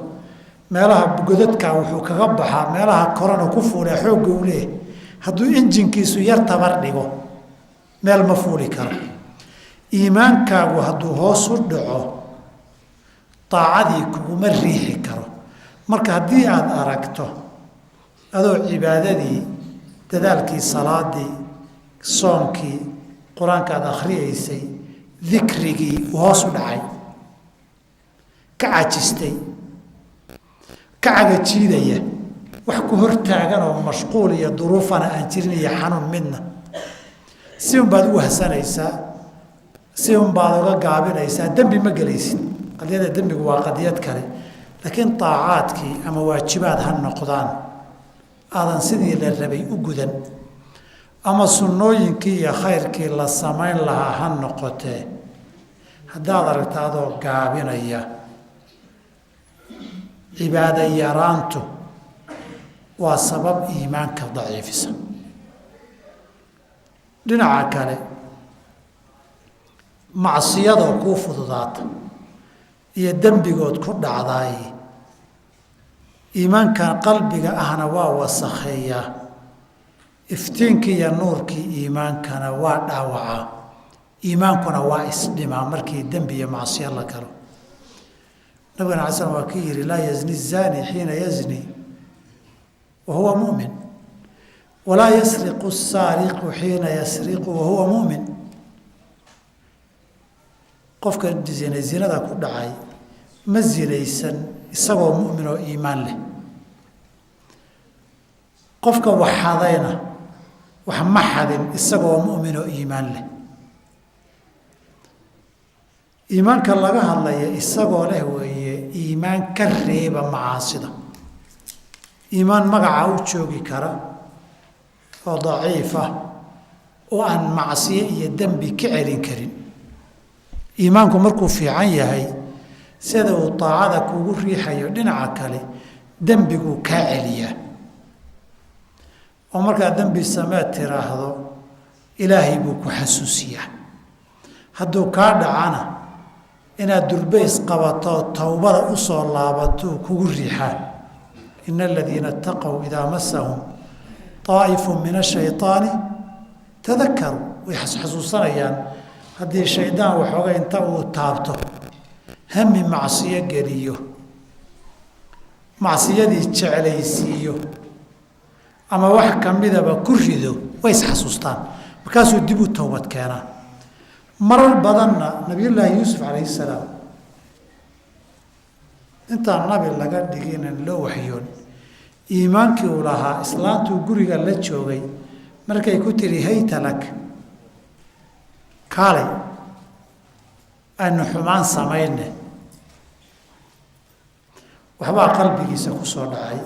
Speaker 3: meelaha godadkaa wuxuu kaga baxaa meelaha korana ku fuulaa xoogga u leeyahay hadduu injinkiisu yar tabar dhigo meel ma fuuli karo iimaankaagu hadduu hoos u dhaco daacadii kuguma riixi karo marka haddii aada aragto adoo cibaadadii dadaalkii salaadii soonkii qur-aanka aada akhriyaysay dikrigii uu hoos u dhacay ka cajistay ka cagajiidaya wax ku hortaagan oo mashquul iyo duruufana aan jirin iyo xanuun midna si unbaad u wahsanaysaa si unbaad uga gaabinaysaa dembi ma gelaysid qadiyada dembigu waa qadiyad kale laakiin daacaadkii ama waajibaad ha noqdaan aadan sidii la rabay u gudan ama sunnooyinkii iyo khayrkii la samayn lahaa ha noqotee haddaad aragta adoo gaabinaya cibaado yaraantu waa sabab iimaanka daciifisa dhinaca kale macsiyadoo kuu fududaata iyo dembigood ku dhacdaay iimaankan qalbiga ahna waa wasakheeyaa iftiinkii iyo nuurkii iimaankana waa dhaawacaa iimaankuna waa isdhimaa markii dembi iyo macsiyo la galo nabigana ala slam waa ka yihi laa yazni الzani xiina yazni wa huwa mumin walaa yasriqu الsaariqu xiina yasriqu wa huwa mumin qofka zinada ku dhacay ma zinaysan isagoo mumin oo iimaan leh qofka wax xadayna wax ma xadin isagoo mumin oo iimaan leh iimaanka laga hadlaya isagoo leh weeye iimaan ka reeba macaasida iimaan magaca u joogi kara oo daciif ah oo aan macsiyo iyo dembi ka celin karin iimaanku markuu fiican yahay sida uu daacada kugu riixayo dhinaca kale dembiguu kaa celiyaa oo markaa dembi sameed tiraahdo ilaahay buu ku xasuusiyaa hadduu kaa dhacana inaad durbays qabato towbada u soo laabato kugu riixaa ina aladiina itaqow idaa masahum طaa'ifu min ashayطaani tadakaruu way xasuusanayaan haddii shaydaan waxooga inta uu taabto hami macsiyo geliyo macsiyadii jeclaysiiyo ama wax ka midaba ku rido way isxasuustaan markaasuu dib u toobad keenaa marar badanna nabiyullaahi yuusuf calayhi salaam intaan nabi laga dhiginan loo waxyoon iimaankii uu lahaa islaantuu guriga la joogay markay ku tiri hayta lak kaalay aynu xumaan samayne waxbaa qalbigiisa ku soo dhacay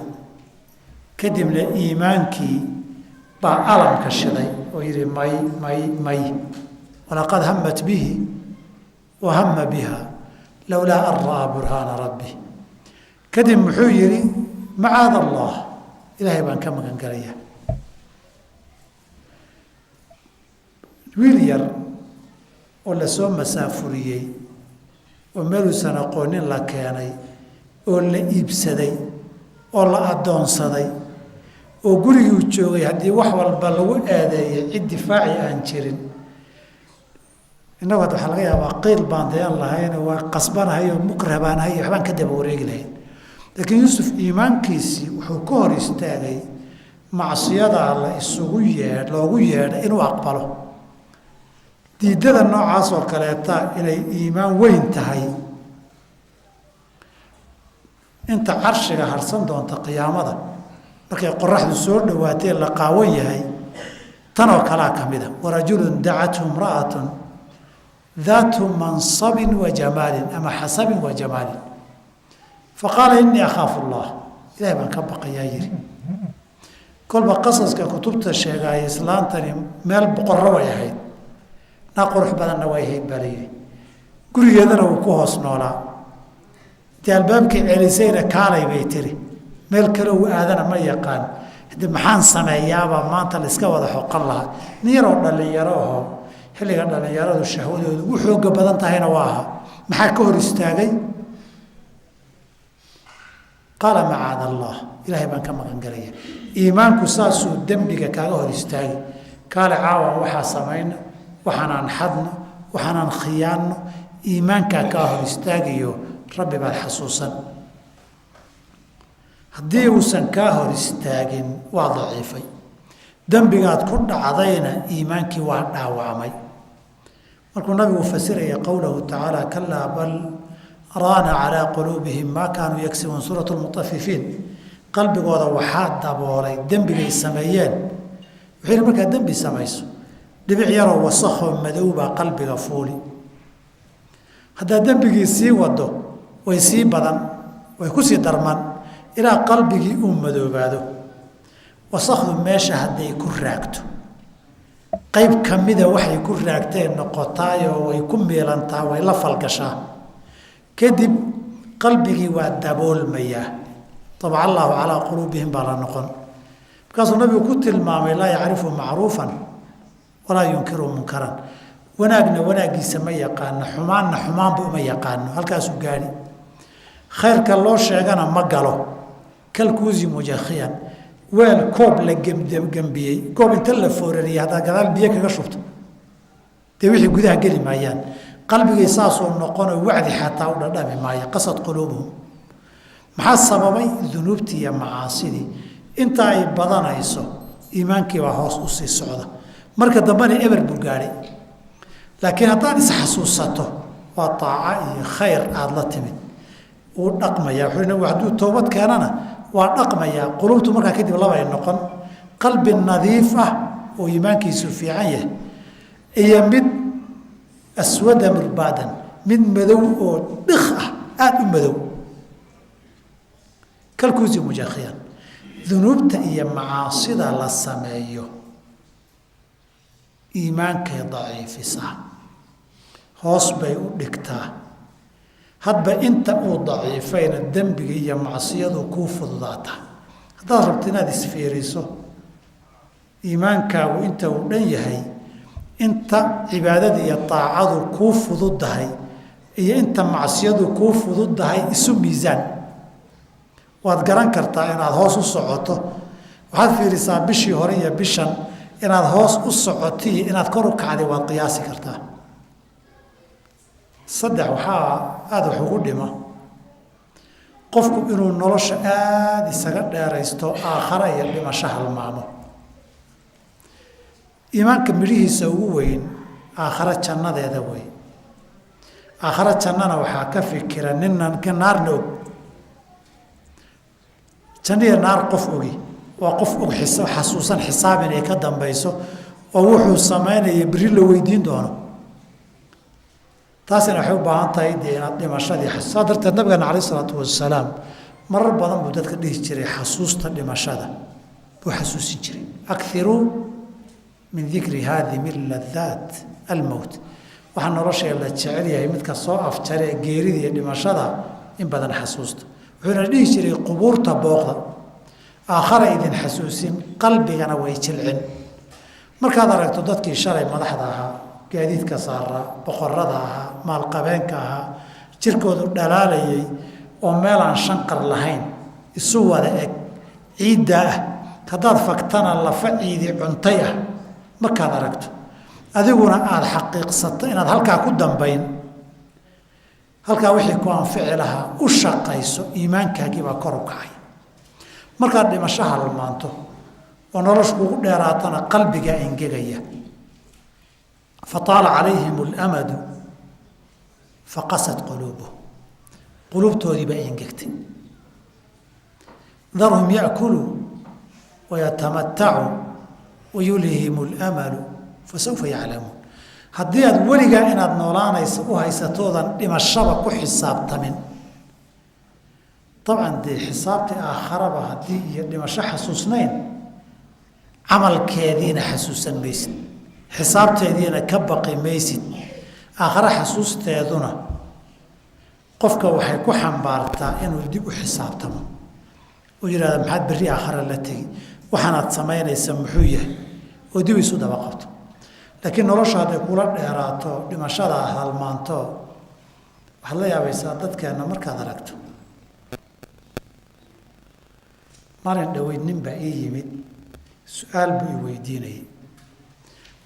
Speaker 3: kadibna iimaankii baa alamka shiday oo yidhi may walaqad hamat bihi wa hama biha lowlaa an ra'aa burhaana rabbi kadib muxuu yidhi macaada allah ilaahay baan ka magan galayaa wiil yar oo lasoo masaafuriyey oo meeluusan aqoonin la keenay oo la iibsaday oo la addoonsaday oo guriguu joogay haddii wax walba lagu aadeeyay cid difaaci aan jirin innagu hadda waxaa laga yaabaa qiil baan dayan lahayn waa qasbanahay oo mukrah baan ahay waxbaan ka daba wareegi lahayn laakiin yuusuf iimaankiisii wuxuu ka hor istaagay macsiyadaa loogu yeedhay inuu aqbalo diidada noocaas oo kaleeta inay iimaan weyn tahay inta carshiga harsan doonta qiyaamada markay qoraxdu soo dhawaatee la qaawan yahay tanoo kalaa ka mida warajulun dacathu imra'atun daatu mansabin wa jamaalin ama xasabin wa jamaalin faqaala innii akhaafu allah ilahay baan ka baqayaa yidhi kolba qasaska kutubta sheegaaya islaantani meel boqorro way ahayd naa qurux badanna way ahayd baa layidhi gurigeedana wuu ku hoos noolaa dee albaabkii celisayna kaalay bay tiri meel kale uu aadana ma yaqaan hade maxaan sameeyaabaa maanta la iska wada xoqan lahaa nin yaroo dhallinyaro ahoo xilliga dhallinyaradu shahwadoodu u xooga badan tahayna waa aha maxaa ka hor istaagay qaala macaada allah ilaahay baan ka maqan galaya iimaanku saasuu dembiga kaaga hor istaagay kaale caawa waxaa samayna waxaanaan xadno waxaanaan khiyaanno iimaankaa kaa hor istaagayo rabbi baad xasuusan haddii uusan kaa hor istaagin waa daciifay dembigaad ku dhacdayna iimaankii waa dhaawacmay markuu nabigu fasiraya qowlahu tacaala kalaa bal raana calaa quluubihim maa kaanuu yagsibuun suuratu lmutafifiin qalbigooda waxaa daboolay dembigay sameeyeen wuxuu yidhi markaad dembi samayso dhibic yaroo wasakoo madow baa qalbiga fuuli haddaad dembigii sii wado way sii badan way ku sii darman ilaa qalbigii uu madoobaado wasakdu meesha hadday ku raagto qayb ka mida waxay ku raagteen noqotaayoo way ku miilantaa way la falgashaa kadib qalbigii waa daboolmayaa طبع الله على قلوبهم بلا نقن markaasuu nabigu ku tilmaamay laa yacrifu macruufan walaa yunkiru munkaran wanaagna wanaagiisa ma yaqaano xumaanna xumaanba uma yaqaano halkaasuu gaadhi khayrka loo sheegana ma galo kalkuusi mujakhiyan weel koob la gembiyey koob inta la foorariyay haddaa gadaal biyo kaga shubto dee wixii gudaha geli maayaan qalbigay saasoo noqonoo wacdi xataa u dhadhami maayo qasad quluubuhum maxaa sababay dunuubtii iyo macaasidii inta ay badanayso iimaankii baa hoos u sii socda marka dambena eber buu gaadhay laakiin haddaad isxasuusato waa taaca iyo khayr aada la timid wuu dhaqmayaa wuxuu nabigu hadduu toobad keenana waa dhaqmayaa qulubtu markaa kadib labay noqon qalbi nadiif ah oo iimaankiisu fiican yahay iyo mid aswada murbaadan mid madow oo dhik ah aada u madow kalkuusi mujakhiyan dunuubta iyo macaasida la sameeyo iimaankay daciifisaa hoos bay u dhigtaa hadba inta uu daciifayna dembiga iyo macsiyadu kuu fududaataa haddaad rabto inaad isfiiriso iimaankaagu inta uu dhan yahay inta cibaadada iyo daacadu kuu fududdahay iyo inta macsiyadu kuu fududdahay isu miisaan waad garan kartaa inaad hoos u socoto waxaad fiirisaa bishii hore iyo bishan inaad hoos u socoto iyo inaad kor u kacday waad qiyaasi kartaa saddex waxaa aada wax ugu dhima qofku inuu nolosha aada isaga dheeraysto aakhara iyo dhimasho halmaamo iimaanka midhihiisa ugu weyn aakhara jannadeeda wey aakhara jannana waxaa ka fikira ninnan naarna og janniya naar qof ogi waa qof og xasuusan xisaab inay ka dambayso oo wuxuu samaynaya berri la weydiin doono taasina waxay u baahan tahay dee inaad dhimashadii saa darteed nabigeena calayh isalaatu wasalaam marar badan buu dadka dhihi jiray xasuusta dhimashada buu xasuusin jiray akiruu min dikri haadimi ladaat almowt waxaa noloshee la jecel yahay midka soo afjare geerida iyo dhimashada in badan xasuusta wuxuuna dhihi jiray qubuurta booqda aakhara idin xasuusin qalbigana way jilcin markaad aragto dadkii shalay madaxda ahaa gaadiidka saaraa boqorada ahaa maalqabeenka ahaa jirkoodu dhalaalayay oo meel aan shanqar lahayn isu wada eg ciidda ah haddaad fagtana lafa ciidi cuntay ah markaad aragto adiguna aada xaqiiqsato inaad halkaa ku dambayn halkaa wixii ku anfici lahaa u shaqayso iimaankaagii baa kor u kacay markaad dhimasho halmaanto oo noloshu kugu dheeraatana qalbigaa engegaya fataala calayhim اlamadu faqasad quluubuhum quluubtoodii baa engegtay darhum yaأkuluu wayatamatacuu wayulhihim اlamalu fasawfa yaclamuun haddii aad weligaa inaad noolaanaysa u haysatoodan dhimashaba ku xisaabtamin dabcan dee xisaabtii aakharaba haddii iyo dhimasho xasuusnayn camalkeediina xasuusan maysid xisaabteediina ka baqi maysid aakhare xasuusteeduna qofka waxay ku xambaartaa inuu dib u xisaabtamo uu yidhahda maxaad berri aakhare la tegi waxaanaad samaynaysa muxuu yahay oo dib isu daba qabto laakiin nolosha hadday kula dheeraato dhimashada halmaanto waxaad la yaabaysaa dadkeenna markaad aragto maalin dhoweyd nin baa ii yimid su-aal buu i weydiinayay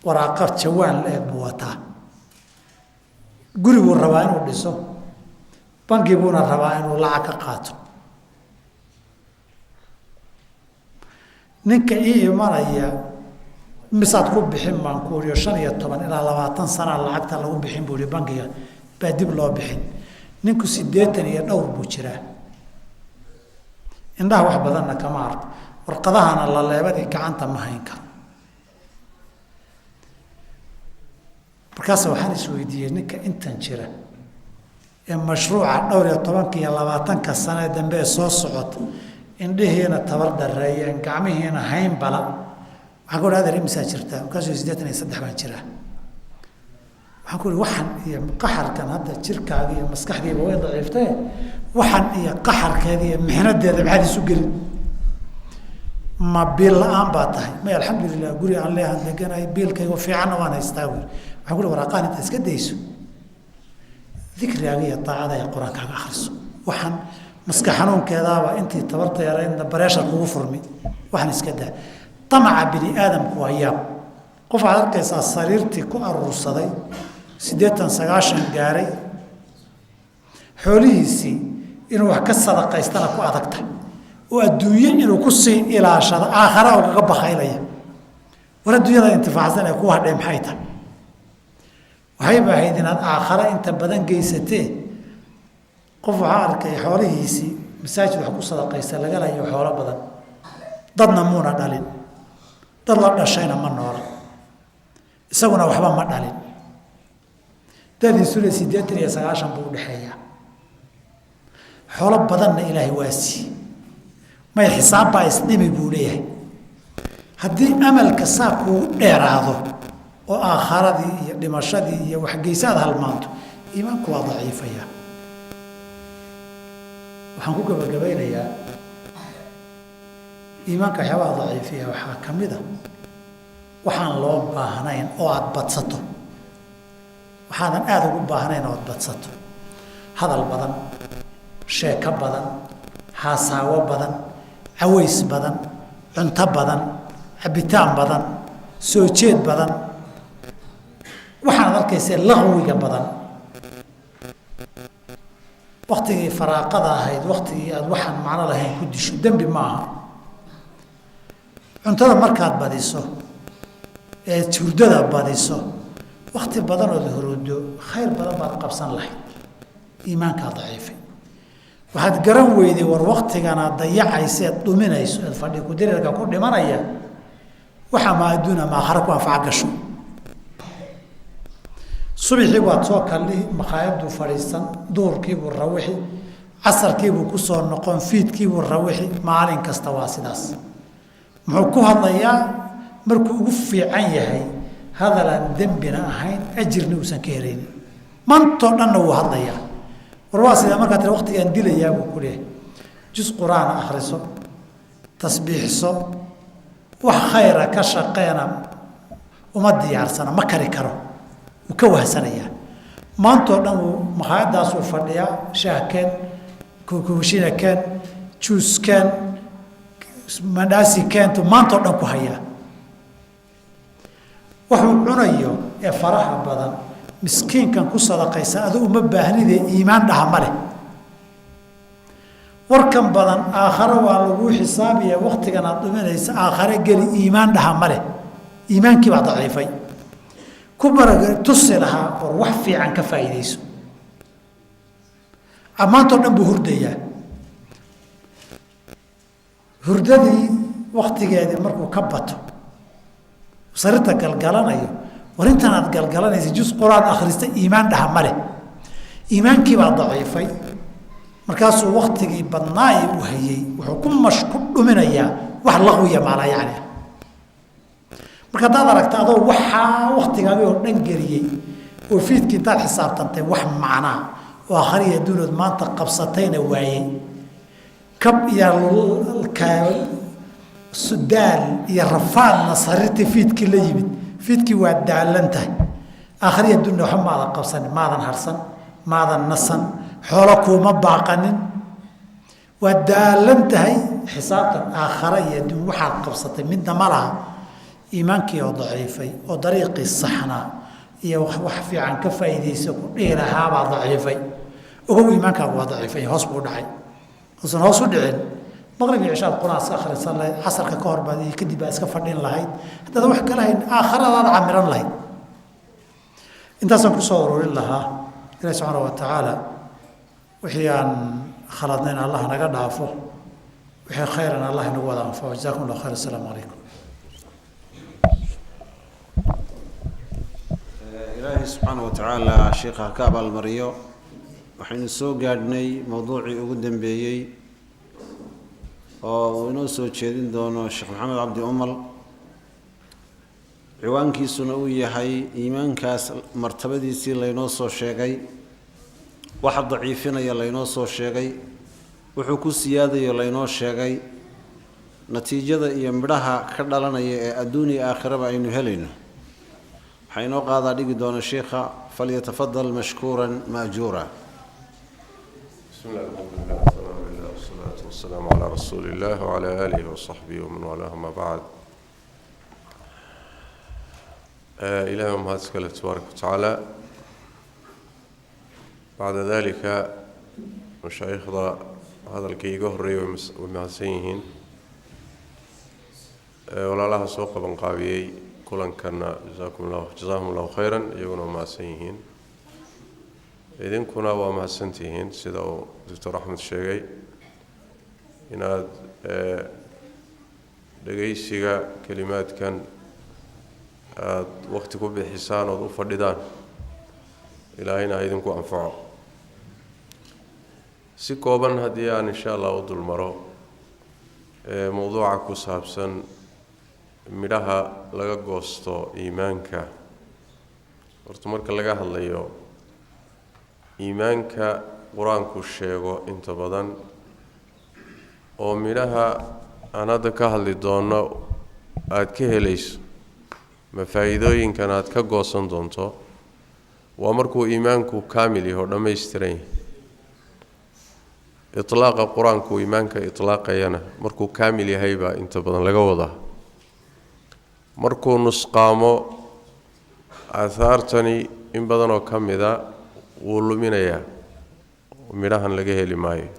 Speaker 3: waraaqad jawaan la eg buu wataa guri buu rabaa inuu dhiso bangi buuna rabaa inuu lacag ka qaato ninka ii imanaya misaad ku bixin baan ku uriyo 15 ilaa 20 sana lacagta lagu bixin buu ii bangiga baa dib loo bixin ninku 80 iyo dhowr buu jiraa indhaha wax badanna kama arko warqadahana la leebadii gacanta ma hayn karo markaas waxaan isweydiiyey ninka intan jira ee mashruuca dhowr iyo 10 iyo 20 sano dambe soo socota indhihiina tabar dareeyeen gacmihiina hayn bala waxaan ku dhaadar imisa jirta kaasoo 83 baan jiraa waxaan ku waxan iyo qaxarkan hadda jirkaaga iyo maskaxdiiba way daciiftay waxan iyo qaxarkeeda iyo mihnadeeda maxaad isu gelin ma bil aan baa tahay ma alxamdulillah guri aan leeyahay deganay biilkayga fiican waan haystaa waxaan ku waraaqaan inta iska dayso ذكرياga iyo taacada ee quraanka akhriso waxaan maskax xanuunkeedaaba intii tabarta yareynta bareesha kugu furmi waxaan iska daa tamaca bini aadamku ayaab qof arkaysa sariirtii ku arursaday 80 gaaray xoolihiisii inuu wax ka sadaqaystana ku adagta oo adduunyo inuu ku sii ilaashado aakhara oo kaga bakhaylaya war adduunyada intifaacsan ee ku hadhay maxay tahay waxay baahayd inaad aakhara inta badan geysatee qof waxaa arkay xoolihiisii masaajid wax ku sadaqaysta laga layo xoolo badan dadna muuna dhalin dad la dhashayna ma noola isaguna waxba ma dhalin dadiisuna 80 iyo 90 buu u dhexeeyaa xoolo badanna ilaahay waa siiyey may xisaab baa isdhimi buu leeyahay haddii amalka saa kuu dheeraado oo aakharadii iyo dhimashadii iyo waxgeysaad halmaanto iimaanku waa daciifaya waxaan ku gabagabeynayaa iimaanka waxyaabaha daciifiya waxaa ka mid a waxaan loo baahnayn oo aada badsato waxaadan aada ugu baahnayn oo aada badsato hadal badan sheeko badan haasaawo badan caways badan cunto badan cabitaan badan soo jeed badan waxaad arkaysaa laqwiga badan waktigii faraaqada ahayd waktigii aada waxaan macno lahayn ku disho dembi maaha. cuntada markaad badiso ee hurdada badiso wakti badan ood huruddo khayr badan baad qabsan lahayd, iimaankaa daciifay. waxaad garan weyday war waktigana dayacaysa eed dhuminayso eed fadhi ku dirirka ku dhimanaya waxa ma adduun ama aakhara ku anfac gasho. subaxii waad soo kallihi makhaayaduu fadhiisan, duurkiibuu rawixi, casarkiibuu ku soo noqon, fiidkiibuu rawixi, maalin kasta waa sidaas. muxuu ku hadlayaa markuu ugu fiican yahay hadal aan dembina ahayn ajirna uusan ka helaynin, maantoo dhanna wuu hadlayaa. war waa sidaa markaa tiri waktigaan dilayaa buu ku leehay. jus qur-aan akhriso, tasbiixso, wax khayra ka shaqeena uma diyaarsana, ma kari karo, wuu ka wahsanayaa. maantoo dhan wuu makhaayadaasuu fadhiyaa, shaahkeen, kukushina keen, juuskeen, mandhaasi keentu maantoo dhan ku hayaa. wuxuu cunayo ee faraha badan miskiinkan ku sadaqaysa adu uma baahnidee iimaan dhaha ma leh. warkan badan aakhare waa laguu xisaabiya, waktigan aad dhuminaysa aakhare geli, iimaan dhaha ma leh. iimaankii baa daciifay. ku baraga tusi lahaa war wax fiican ka faa'iidayso. maantoo dhan buu hurdayaa. hurdadii waktigeedii markuu ka bato sarirta galgalanayo, war intan aad galgalanaysa jus qur-aan akhrista iimaan dhaha ma leh. iimaankii baa daciifay. markaasuu waktigii badnaa u hayey wuxuu ku dhuminayaa wax laqwiya maalaa yacni. marka haddaad aragta adoo waxaa waktigaagii oo dhan geliyey oo fiidkii intaad xisaabtantay wax macnaa oo akhriya adduunood maanta qabsatayna waayey, kab iyo daal iyo rafaadna sarirtii fiidkii la yimid, fiidkii waa daalan tahay. aakhriya adduunna waxba maadan qabsanin, maadan harsan, maadan nasan, xoolo kuuma baaqanin, waa daalan tahay. xisaabtan aakhare iyo adduun waxaad qabsatay midna ma laha. iimaankii oo daciifay oo dariiqii saxnaa iyo wax fiican ka faa'iidaysa ku dhihi lahaabaa daciifay. ogow iimaankaagu waa daciifay, hoos buu dhacay. uusan hoos u dhicin maqrib iyo cishaad qur-aan iska akhrisan lahayd, casarka ka hor baad iyo kadib baad iska fadhin lahayd, haddaad wax kala hayn aakhiradaad camiran lahayd. intaasaan kusoo ururin lahaa. ilaahi subxaana wa tacaala wixii aan khaladnayn allah naga dhaafo, wixii khayran allah inagu wada anfaco. jazakum allah khayr. assalaamu calaykum.
Speaker 1: ilaahi subxaana wa tacaala sheekha ha ka abaalmariyo. waxaynu soo gaadhnay mowduucii ugu dambeeyey oo uu inoo soo jeedin doono sheekh maxamed cabdi umal. ciwaankiisuna uu yahay iimaankaas martabadiisii laynoo soo sheegay, waxa daciifinaya laynoo soo sheegay, wuxuu ku siyaadayo laynoo sheegay, natiijada iyo midhaha ka dhalanaya ee adduun iyo aakhiraba aynu helayno. waxaa inoo qaadaa dhigi doona sheekha. falyatafadal mashkuuran maajuura.
Speaker 2: بسم الله الحمد لله والسلام لله والصلاة والسلام على رسول الله وعلى آله وصحبه ومن والاه ما بعد. إلهي أمهات سكالة تبارك وتعالى. بعد ذلك مشايخ هذا الكي قهري ومعسيهين ولا لها سوق بنقابيي كلن كان جزاهم الله خيرا يقولون معسيهين. idinkuna waa mahadsantihiin sida uu doctor axmed sheegay inaad dhegaysiga kelimaadkan aada waqti ku bixisaan ood u fadhidaan. ilaahayna idinku anfaco. si kooban haddii aan insha allah u dulmaro mowduuca ku saabsan midhaha laga goosto iimaanka. horta marka laga hadlayo iimaanka qur-aanku sheego inta badan oo midhaha aan hadda ka hadli doono aada ka helayso, ma faa'iidooyinkan aada ka goosan doonto, waa markuu iimaanku kaamil yaho dhammaystiran yahay. iطlaaqa qur-aanku iimaanka iطlaaqayana markuu kaamil yahay baa inta badan laga wadaa. markuu nusqaamo aahaartani in badanoo ka mida wuu luminayaa
Speaker 4: midhahan laga heli maayo.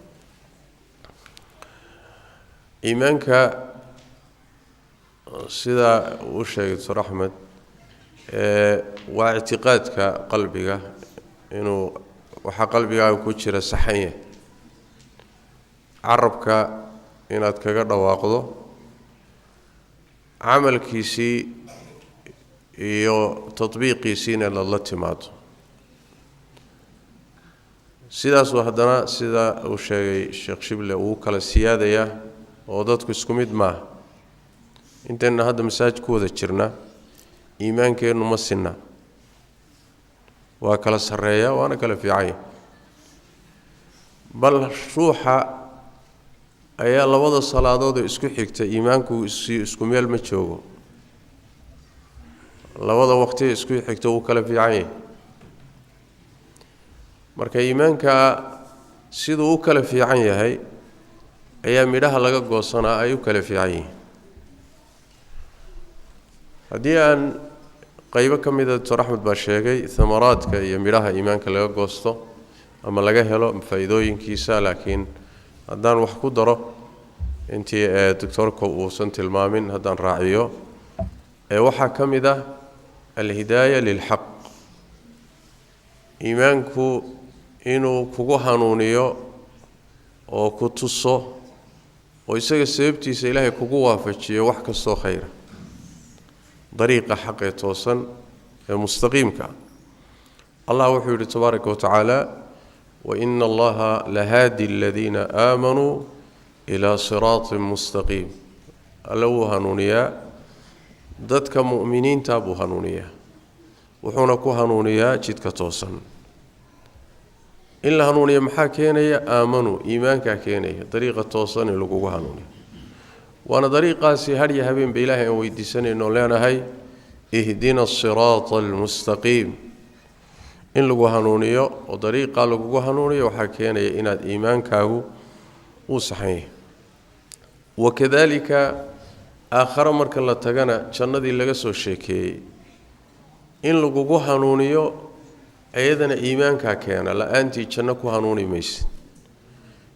Speaker 4: iimaanka sida uu sheegay Dr. Axmed waa ictiqaadka qalbiga inuu waxa qalbigaaga ku jira saxan yahay, carabka inaad kaga dhawaaqdo, camalkiisii iyo tatbiiqiisiina la timaado. sidaas haddana sida uu sheegay Sheekh Shible uu kala siyaadaya oo dadku isku mid maaha. intayna hadda masaajid ku wada jirna iimaankeennu ma sinna, waa kala sarreeya waana kala fiican. bal ruuxa ayaa labada salaadood isku xigta iimaanku isku meel ma joogo, labada waqti isku xigta uu kala fiican. marka iimaanka siduu u kala fiican yahay ayaa midhaha laga goosanaa ay u kala fiican yihiin. haddii aan qaybo ka mida Dr. Axmed baa sheegay thamaraadka iyo midhaha iimaanka laga goosto ama laga helo faa'iidooyinkiisa, laakiin haddaan wax ku daro intii doctorku uusan tilmaamin haddaan raaciyo waxaa ka mid ah alhidaaya lilxaq. iimaanku inuu kugu hanuuniyo oo ku tuso oo isaga sababtiisa ilaahay kugu waafajiyo wax kastoo khayra, dariiqa xaqee toosan ee mustaqiimka. allah wuxuu yidhi tabaaraka watacaala waina allaha lahaadi aladiina aamanuu ilaa siraatin mustaqiim. alla wuu hanuuniyaa dadka mu'miniinta buu hanuuniyaa, wuxuuna ku hanuuniyaa jidka toosan. in la hanuuniya maxaa keenaya? aamanuu, iimaankaa keenaya dariiqa toosan in lagugu hanuuniyo. waana dariiqaasi hadhiya habeenba ilaahay aan weydiisanayno leenahay ihdina asiraata almustaqiim. in lagu hanuuniyo oo dariiqaa lagugu hanuuniyo waxaa keenaya inaad iimaankaagu uu saxan yahay. wakadaalika aakhare marka la tagana jannadii laga soo sheekeeyey in lagugu hanuuniyo ayadana iimaankaa keena, la-aantii janno ku hanuuni maysid.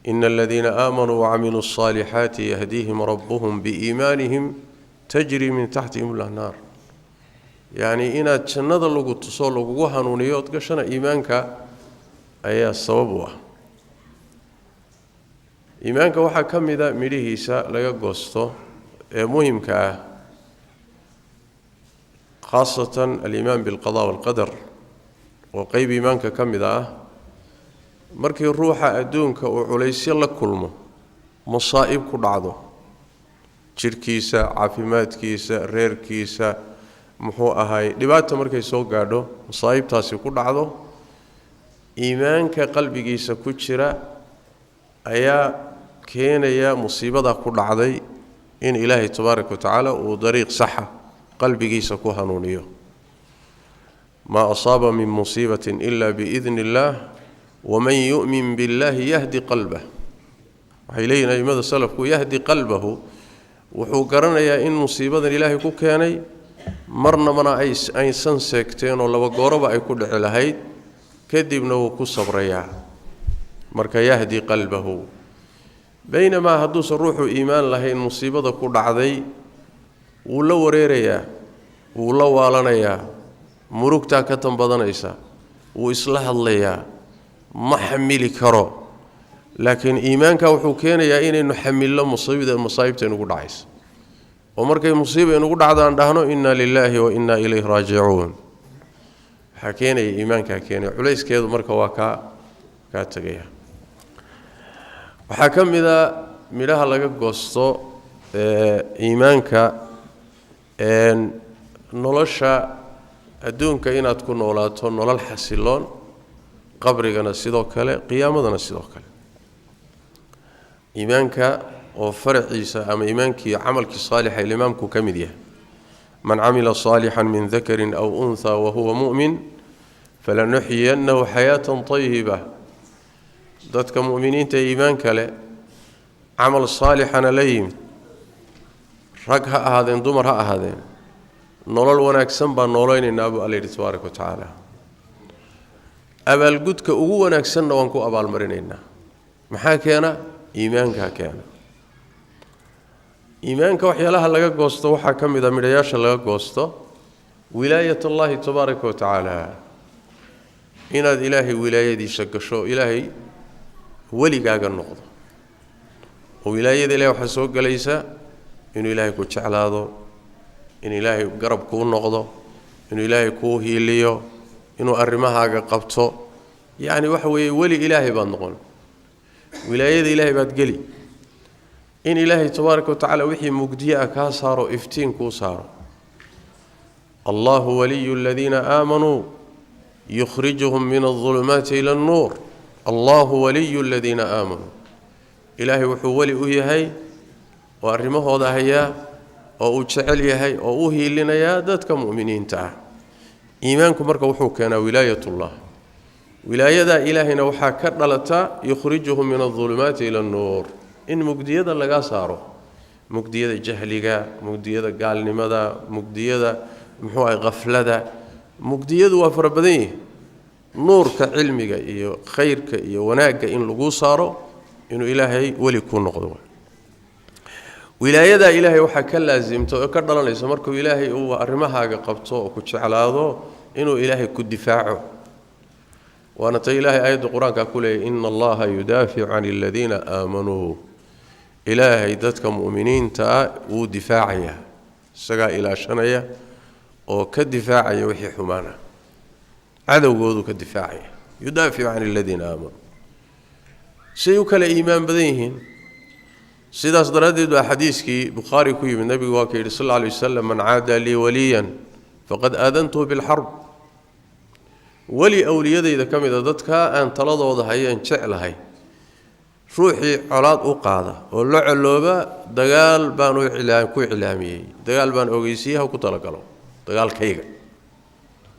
Speaker 4: ina aladiina aamanuu wacamiluu الصaalixaati yahdiihim rabbuhum biiimaanihim tajri min taxtihim اlanhaar. yacni inaad jannada lagu tuso lagugu hanuuniyo od gashana iimaanka ayaa sabab u ah. iimaanka waxaa ka mida midhihiisa laga goosto ee muhimka ah, khaasatan aliimaan bilqada walqadar oo qayb iimaanka ka mid ah. markii ruuxa adduunka uu culaysyo la kulmo, masaa'ib ku dhacdo, jidhkiisa, caafimaadkiisa, reerkiisa, muxuu ahay dhibaata markay soo gaadho, masaa'ibtaasi ku dhacdo, iimaanka qalbigiisa ku jira ayaa keenaya musiibada ku dhacday in ilaahay tabaaraka watacaala uu dariiq saxa qalbigiisa ku hanuuniyo. maa asaaba min musiibatin ila biidni illaah waman yu'min billaahi yahdi qalbah. waxay leeyihin a'immada salafku yahdi qalbahu, wuxuu garanayaa in musiibadan ilaahay ku keenay marnabana aysan seegteen oo laba gooroba ay ku dhici lahayd, kadibna wuu ku sabrayaa. marka yahdi qalbahu. baynamaa hadduusan ruuxu iimaan lahayn musiibada ku dhacday wuu la wareerayaa, wuu la waalanayaa, murugtaa ka tan badanaysa, wuu isla hadlayaa, ma xamili karo. laakiin iimaanka wuxuu keenayaa inaynu xamilno masaa'ibta inugu dhacaysa, oo markay musiiba inugu dhacdo aan dhahno inna lilaahi wa inna ilayhi raajicuun. waxaa keenaya iimaankaa keenaya, culayskeedu marka waa kaa tegaya. waxaa ka mid a midhaha laga goosto iimaanka nolosha adduunka inaad ku noolaato nolol xasiloon, qabrigana sidoo kale, qiyaamadana sidoo kale. iimaanka oo faraciisa ama iimaankii camalkii saalixa imaamku ka mid yahay. man camila saalixan min dakarin aw unthaa wahuwa mu'min falanuxyiyannahu xayaatan tayiba. dadka mu'miniinta ee iimaanka leh camal saalixana la yimid, rag ha ahaadeen dumar ha ahaadeen, nolol wanaagsan baan noolaynaynaa buu alla yidhi tabaaraka watacaala. abaalgudka ugu wanaagsanna waan ku abaalmarinaynaa maxaa keena iimaanka keena iimaanka waxyaalaha laga goosto waxaa ka mid ah midhayaasha laga goosto wilaayat allahi tabaaraka wa tacaala inaad ilaahay wilaayadiisa gasho ilaahay weligaaga noqdo oo wilaayada ilaahay waxaa soo galaysa inuu ilaahay ku jeclaado in ilaahay garab kuu noqdo inuu ilaahay kuu hiiliyo inuu arrimahaaga qabto yacni waxa weeye weli ilaahay baad noqon wilaayada ilaahay baad geli in ilaahay tabaaraka wa tacaala wixii mugdiye ah kaa saaro iftiin kuu saaro allahu waliyu aladiina aamanuu yukhrijuhum min aldulumaati ila annuur allahu waliyu aladiina aamanuu ilaahay wuxuu weli u yahay oo arrimahooda hayaa oo uu jecel yahay oo u hiilinayaa dadka mu'miniinta ah iimaanku marka wuxuu keenaa wilaayatullah wilaayadaa ilaahayna waxaa ka dhalata yukhrijuhum min aldulumaati ila annuur in mugdiyada laga saaro mugdiyada jahliga mugdiyada gaalnimada mugdiyada muxuu ahay qaflada mugdiyadu waa fara badan yihiin nuurka cilmiga iyo khayrka iyo wanaagga in lagu saaro inuu ilaahay weli ku noqdo wilaayada ilaahay waxaa ka laasimto oo ka dhalanaysa markuu ilaahay uu arrimahaaga qabto oo ku jeclaado inuu ilaahay ku difaaco waana ta ilaahay aayadda qur-aanka ku leeyahay inna allaha yudaaficu can aladiina aamanuu ilaahay dadka mu'miniinta ah wuu difaacaya isagaa ilaashanaya oo ka difaacaya wixii xumaana cadowgoodu ka difaacaya yudaaficu can aladiina aamanuu say u kale iimaan badan yihiin sidaas daraaddeed baa xadiiskii bukhaari ku yimid nabigu waa ka yidhi sal alla alay wasalam man caada lii waliyan faqad aadantuhu bilxarb weli awliyadayda ka mid a dadka aan taladooda hayeen jeclahay ruuxii colaad u qaada oo la colooba dagaal baan ku iclaamiyey dagaal baan ogeysiyaha ku talagalo dagaalkayga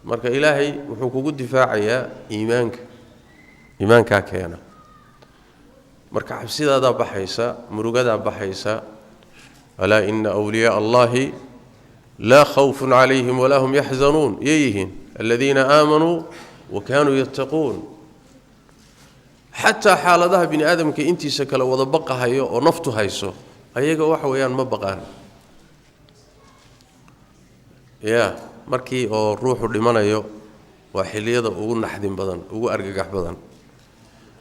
Speaker 4: marka ilaahay wuxuu kugu difaacayaa iimaankaa keena marka xabsidaadaa baxaysa murugadaa baxaysa alaa ina awliyaa allahi laa khawfun calayhim walaa hum yaxzanuun yeeyihiin aladiina aamanuu wa kaanuu yattaquun xataa xaaladaha bini aadamka intiisa kale wada baqahayo oo naftu hayso ayaga waxa weeyaan ma baqaan ya markii oo ruuxu dhimanayo waa xilliyada ugu naxdin badan ugu argagax badan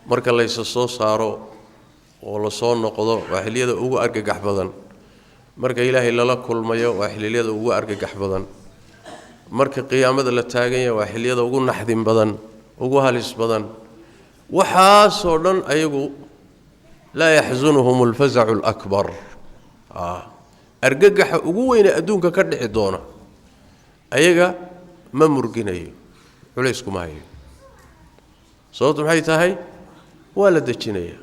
Speaker 4: marka laysa soo saaro oo la soo noqdo waa xilliyada ugu argagax badan marka ilaahay lala kulmayo waa xilliyada ugu argagax badan marka qiyaamada la taagan yahay waa xilliyada ugu naxdin badan ugu halis badan waxaasoo dhan ayagu laa yaxzunuhum alfazacu alakbar argagaxa ugu weyne adduunka ka dhici doona ayaga ma murginayo culays kuma hayo sababtu maxay tahay waa la dejinaya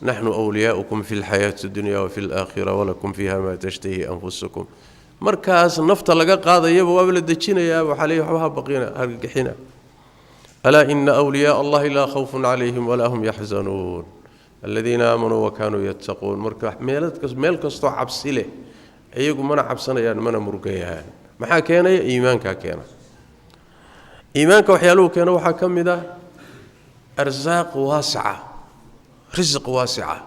Speaker 4: نحن أولياؤكم في الحياة الدنيا وفي الآخرة ولكم فيها ما تشتهي أنفسكم مركز نفط لقى قاضي يبا وابل الدجين يا أبو حليه وحبها بقينا هرقحنا ألا إن أولياء الله لا خوف عليهم ولا هم يحزنون الذين آمنوا وكانوا يتقون مركز ميلك استوى عبسله أيكم من عبسنا يعني من مرقيها ما كان إيمانك كان إيمانك وحيالوه كان وحكم ده أرزاق واسعة رزق واسعة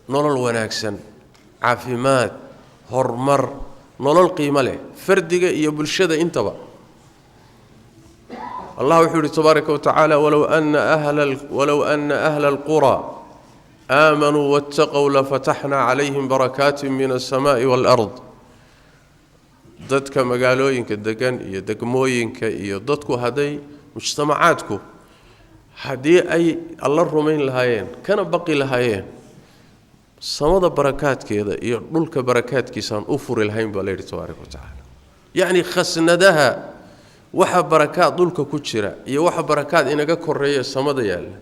Speaker 4: نولل وناكسن عافيمات هرمر نولل قيمة له فردق يبلشده انتبه الله يحول تبارك وتعالى ولو أن أهل القرى آمنوا واتقوا لفتحنا عليهم بركات من السماء والأرض dadka magaalooyinka degan iyo degmooyinka iyo dadku haday mujtamacaadku haddii ay alla rumayn lahaayeen kana baqi lahaayeen samada barakaadkeeda iyo dhulka barakaadkiisaan u furi lahayn baa leeyahay tabaaraka wa tacaala yacni khasnadaha waxa barakaad dhulka ku jira iyo waxa barakaad inaga koreeya samada yaalla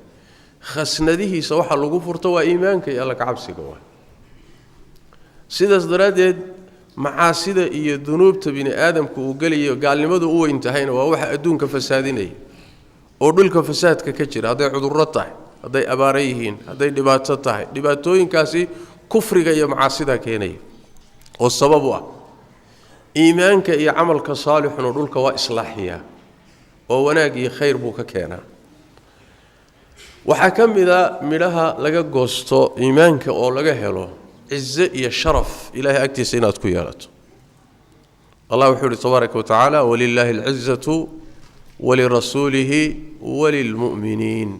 Speaker 4: khasnadihiisa waxa lagu furto waa iimaanka iyo alla ka cabsiga waa sidaas daraaddeed macaasida iyo dunuubta bini aadamku uu galiyo gaalnimadu u weyn tahayna waa waxa adduunka fasaadinaya oo dhulka fasaadka ka jira haday cudurro tahay haday abaara yihiin haday dhibaato tahay dhibaatooyinkaasi kufriga iyo macaasida keenaya oo sabab u ah iimaanka iyo camalka saalixuna dhulka waa islaaxiya oo wanaag iyo khayr buu ka keenaa waxaa ka mid a midhaha laga goosto iimaanka oo laga helo cize iyo sharaf ilaahay agtiisa inaad ku yeelato allah wuxuu yidhi tabaaraka wa tacaala walilaahi alcizatu walirasuulihi walilmu'miniin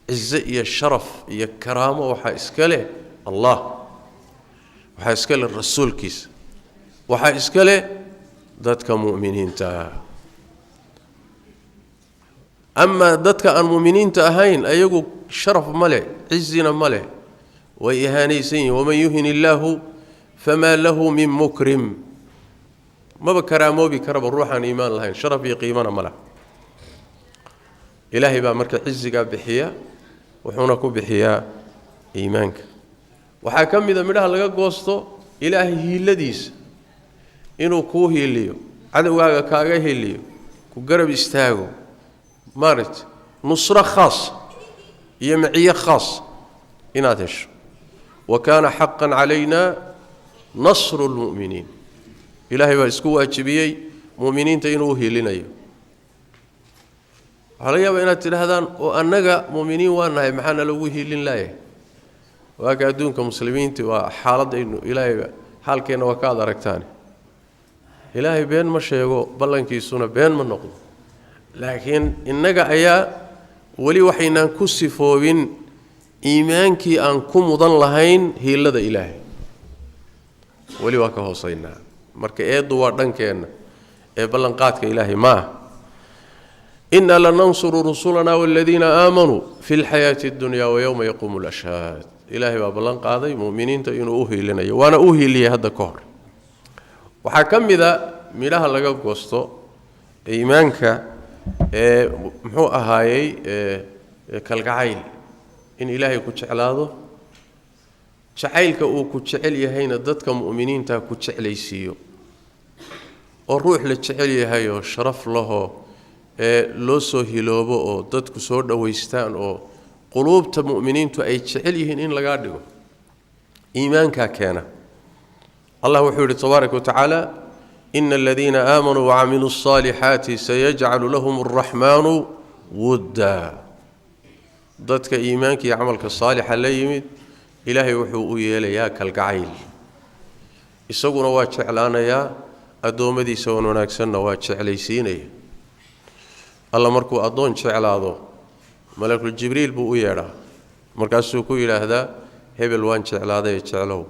Speaker 4: cize iyo sharaf iyo karaamo waxaa iska leh allah waxaa iska leh rasuulkiisa waxaa iska leh dadka mu'miniinta ama dadka aan mu'miniinta ahayn ayagu sharaf ma leh cizina ma leh way ihaanaysan yihiin waman yuhin illaahu famaa lahu min mukrim maba karaamoobi karaba ruuxaan iimaan lahayn sharaf iyo qiimana ma laha ilaahay baa marka cizigaa bixiya wuxuuna ku bixiyaa iimaanka waxaa ka mid a midhaha laga goosto ilaahay hiiladiisa inuu kuu hiiliyo cadowgaaga kaaga hiiliyo ku garab istaago maaragtay nusro khaas iyo maciye khaas inaad hesho wa kaana xaqan calayna nasru lmu'miniin ilaahay baa isku waajibiyey mu'miniinta inuu u hiilinayo waxaa laga yaabaa inaad tidhaahdaan oo annaga mu'miniin waa nahay maxaa nalagu hiilin laaya waaga adduunka muslimiinta waa xaaladaynu ilaahayba xaalkeenna waa ka ad aragtaane ilaahay been ma sheego ballankiisuna been ma noqdo laakiin innaga ayaa weli waxaynaan ku sifoobin iimaankii aan ku mudan lahayn hiilada ilaahay weli waa ka hoosaynaa marka eeddu waa dhankeenna ee ballanqaadka ilaahay ma aha إنا لننصر رسلنا والذين آمنوا في الحياة الدنيا ويوم يقوم الأشهاد إلهي بابلان قاضي مؤمنين تأينوا أوهي لنا وأنا أوهي لي هذا كهر وحكم إذا ملاها لقى قوستو إيمانك محو أهاي كالقعيل إن إلهي كتشعلاده شعيلك أو كتشعل يهين ضدك مؤمنين تا كتشعل يسيو الروح لتشعل يهي الشرف له loo soo hiloobo oo dadku soo dhawaystaan oo quluubta mu'miniintu ay jecel yihiin in laga dhigo iimaanka keena Allah wuxuu yiri tabaaraka wa tacaala innal ladina aamanu wa 'amilus salihati sayaj'alu lahum ar-rahmanu wudda dadka iimaanka iyo amalka saalixa la yimid ilaahay wuxuu u yeelayaa kalgacayl isaguna waa jeclaanayaa adoomadiisa wanaagsanna waa jeclaysiinaya الله مركو أضون شعلاده ملك الجبريل بو يرى مركاسو كو إلى هذا هبل وان شعلاده يشعلو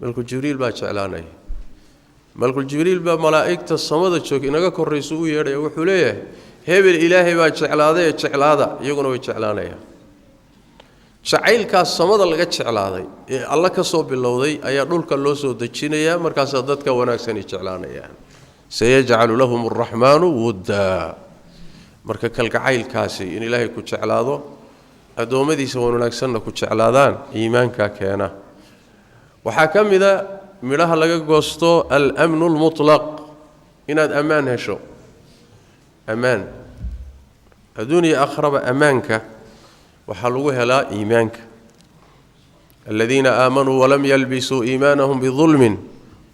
Speaker 4: ملك الجبريل با شعلانه ملك الجبريل با ملائكة الصمد تشوك إنك كرسو يرى وحوليه هبل إلهي با شعلاده يشعلاده يقولوا يشعلانه شعيل كاس الصمد اللي قد شعلاده الله كصوب اللوذي أي دول كلوسو دجينيا مركاس ضدك وناكسني شعلانه يعني سيجعل لهم الرحمن ودا marka kalgacaylkaasi in ilaahay ku jeclaado adoomadiisa wanaagsanna ku jeclaadaan iimaanka keena waxa kamida midhaha laga goosto al-amn al-mutlaq inaad amaan hesho amaan adduunyo akhraba amaanka waxa lagu helaa iimaanka alladina aamanu wa lam yalbisu iimaanahum bidhulmin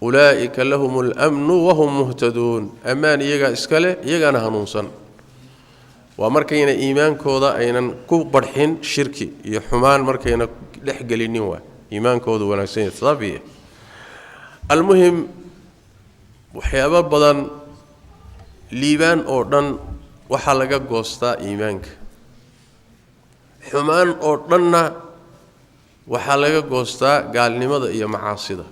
Speaker 4: أولئك لهم الأمن وهم مهتدون أمان يجا إسكاله يجا نهنوسا ومركينا إيمان كودا أينا كوبرحين شركي يحمان مركينا لحق للنوا إيمان كودا ونسين طبيعي المهم وحيابا بدن ليبان أوردن وحلقة قوستا إيمانك حمان أوردنا وحلقة قوستا قال لماذا إيا معاصدة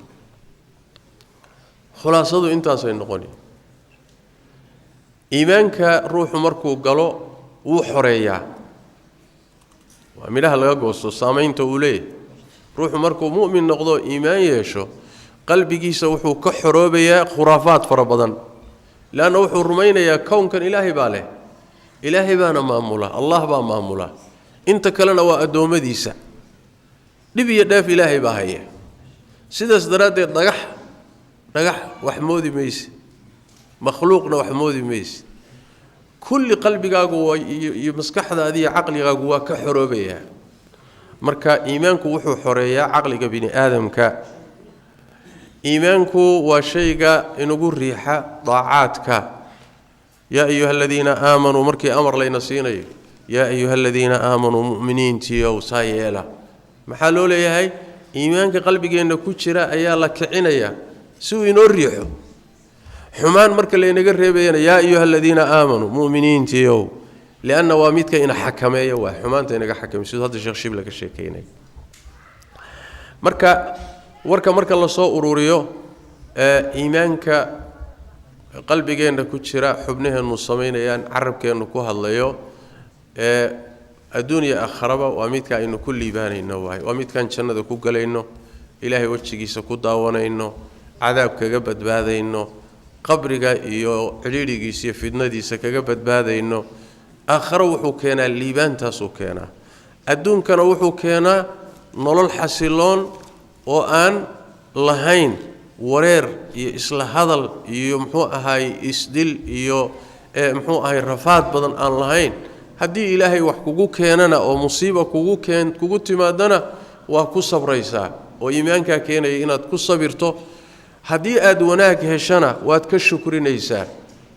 Speaker 4: خلاصة intaasay noqoni iimaanka ruuxu markuu galo wuu xoreeyaa waa midhaha laga goosto saameynta uu leeyahay ruuxu markuu mu'min noqdo iimaan yeesho qalbigiisa wuxuu ka xoroobayaa khuraafaad fara badan laana wuxuu rumaynayaa kownkan ilaahay baa leh ilaahay baana maamula allah baa maamula inta kalena waa adoomadiisa dhib iyo dheef ilaahay baa haya sidaas daraadeed dhagax wax moodi maysi makhluuqna wax moodi maysi kulli qalbigaagu iyo maskaxdaada iyo aqligaagu waa ka xoroobaya marka iimaanku wuxuu xoreeyaa aqliga bini aadamka iimaanku waa shayga inugu riixa daacaadka yaa ayuha aladiina aamanuu markii amar layna siinayo yaa ayuha aladiina aamanuu mu'miniintiiow saa yeela maxaa loo leeyahay iimaanka qalbigeenna ku jira ayaa la kicinayaa si uu inoo riixo xumaan marka laynaga reebayana yaa ayuha aladiina aamanuu mu'miniintiiow lianna waa midka ina xakameeya waa xumaanta inaga xakamay siduu hadda sheekh shibla ka sheekaynay marka la soo ururiyo iimaanka qalbigeenna ku jira xubnaheennu samaynayaan carabkeennu ku hadlayo adduun iyo aakharaba waa midka aynu ku liibaanayno waay waa midkaan jannada ku galayno ilaahay wejigiisa ku daawanayno cadaab kaga badbaadayno qabriga iyo cidhiidhigiisa iyo fidnadiisa kaga badbaadayno aakharo wuxuu keenaa liibaantaasuu keenaa adduunkana wuxuu keenaa nolol xasiloon oo aan lahayn wareer iyo isla hadal iyo muxuu ahaay isdil iyo muxuu ahaay rafaad badan aan lahayn haddii ilaahay wax kugu keenana oo musiiba kugu timaadana waa ku sabraysaa oo iimaankaa keenaya inaad ku sabirto haddii aad wanaag heshana waad ka shukrinaysaa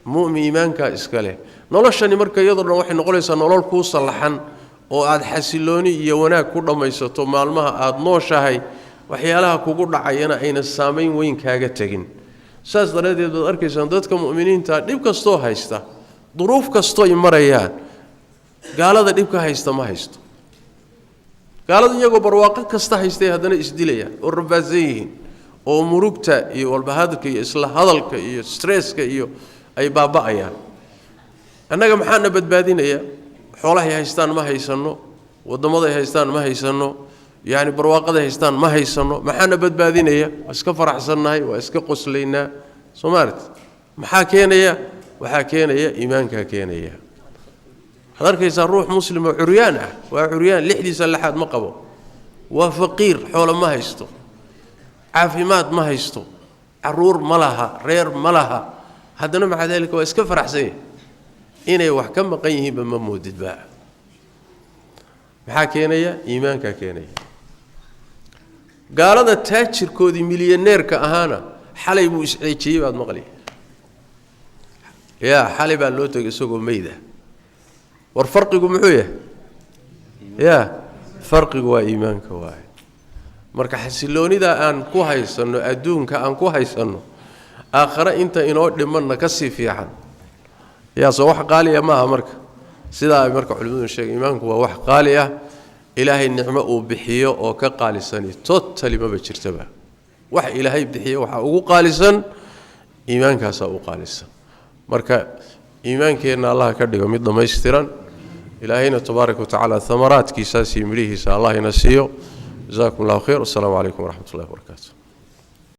Speaker 4: mu'min iimaankaa iska leh noloshani marka iyadoo dhan waxay noqonaysaa nolol kuu sallaxan oo aad xasilooni iyo wanaag ku dhammaysato maalmaha aad nooshahay waxyaalaha kugu dhacayana ayna saamayn weyn kaaga tegin saas daraaddeed baad arkaysaan dadka mu'miniinta dhib kastoo haysta duruuf kastoo ay marayaan gaalada dhibka haysta ma haysto gaalada iyagoo barwaaqo kasta haystay haddana isdilayaan oo rafaadsan yihiin oo murugta iyo walbahaadka iyo isla hadalka iyo stresska iyo ay baaba'ayaan annaga maxaana badbaadinaya xoolahay haystaan ma haysanno wadammaday haystaan ma haysanno yani barwaaqaday haystaan ma haysanno maxaana badbaadinaya waa iska faraxsannahay waa iska qoslaynaa soomaart maxaa keenaya waxaa keenaya iimaankaa keenaya waxaad arkaysaa ruux muslim oo curyaan ah waa curyaan lixdiisa laxaad ma qabo waa faqiir xoolo ma haysto caafimaad ma haysto caruur ma laha reer ma laha haddana maca daalika waa iska faraxsan yahay inay wax ka maqan yihiinba ma moodidba maxaa keenaya iimaankaa keenaya gaalada taajirkoodii milyaneerka ahaana xalay buu isceejiyey baad maqli yaa xalay baa loo tegay isagoo meyda war farqigu muxuu yahay yaa farqigu waa iimaanka waaye marka xasiloonida aan ku haysanno adduunka aan ku haysanno aakhare inta inoo dhimanna ka sii fiican yaa soo wax qaaliya maaha marka sidaa ay marka culimadu sheegay iimaanku waa wax qaali ah ilaahay nicmo uu bixiyo oo ka qaalisani totally maba jirtaba wax ilaahay bixiyo waxa ugu qaalisan iimaankaasaa u qaalisan marka iimaankeenna allah ka dhigo mid dhammaystiran ilaahayna tabaaraka wa tacaala thamaraadkiisaas iyo midhihiisa allah ina siiyo جزاكم الله خير والسلام عليكم ورحمة الله وبركاته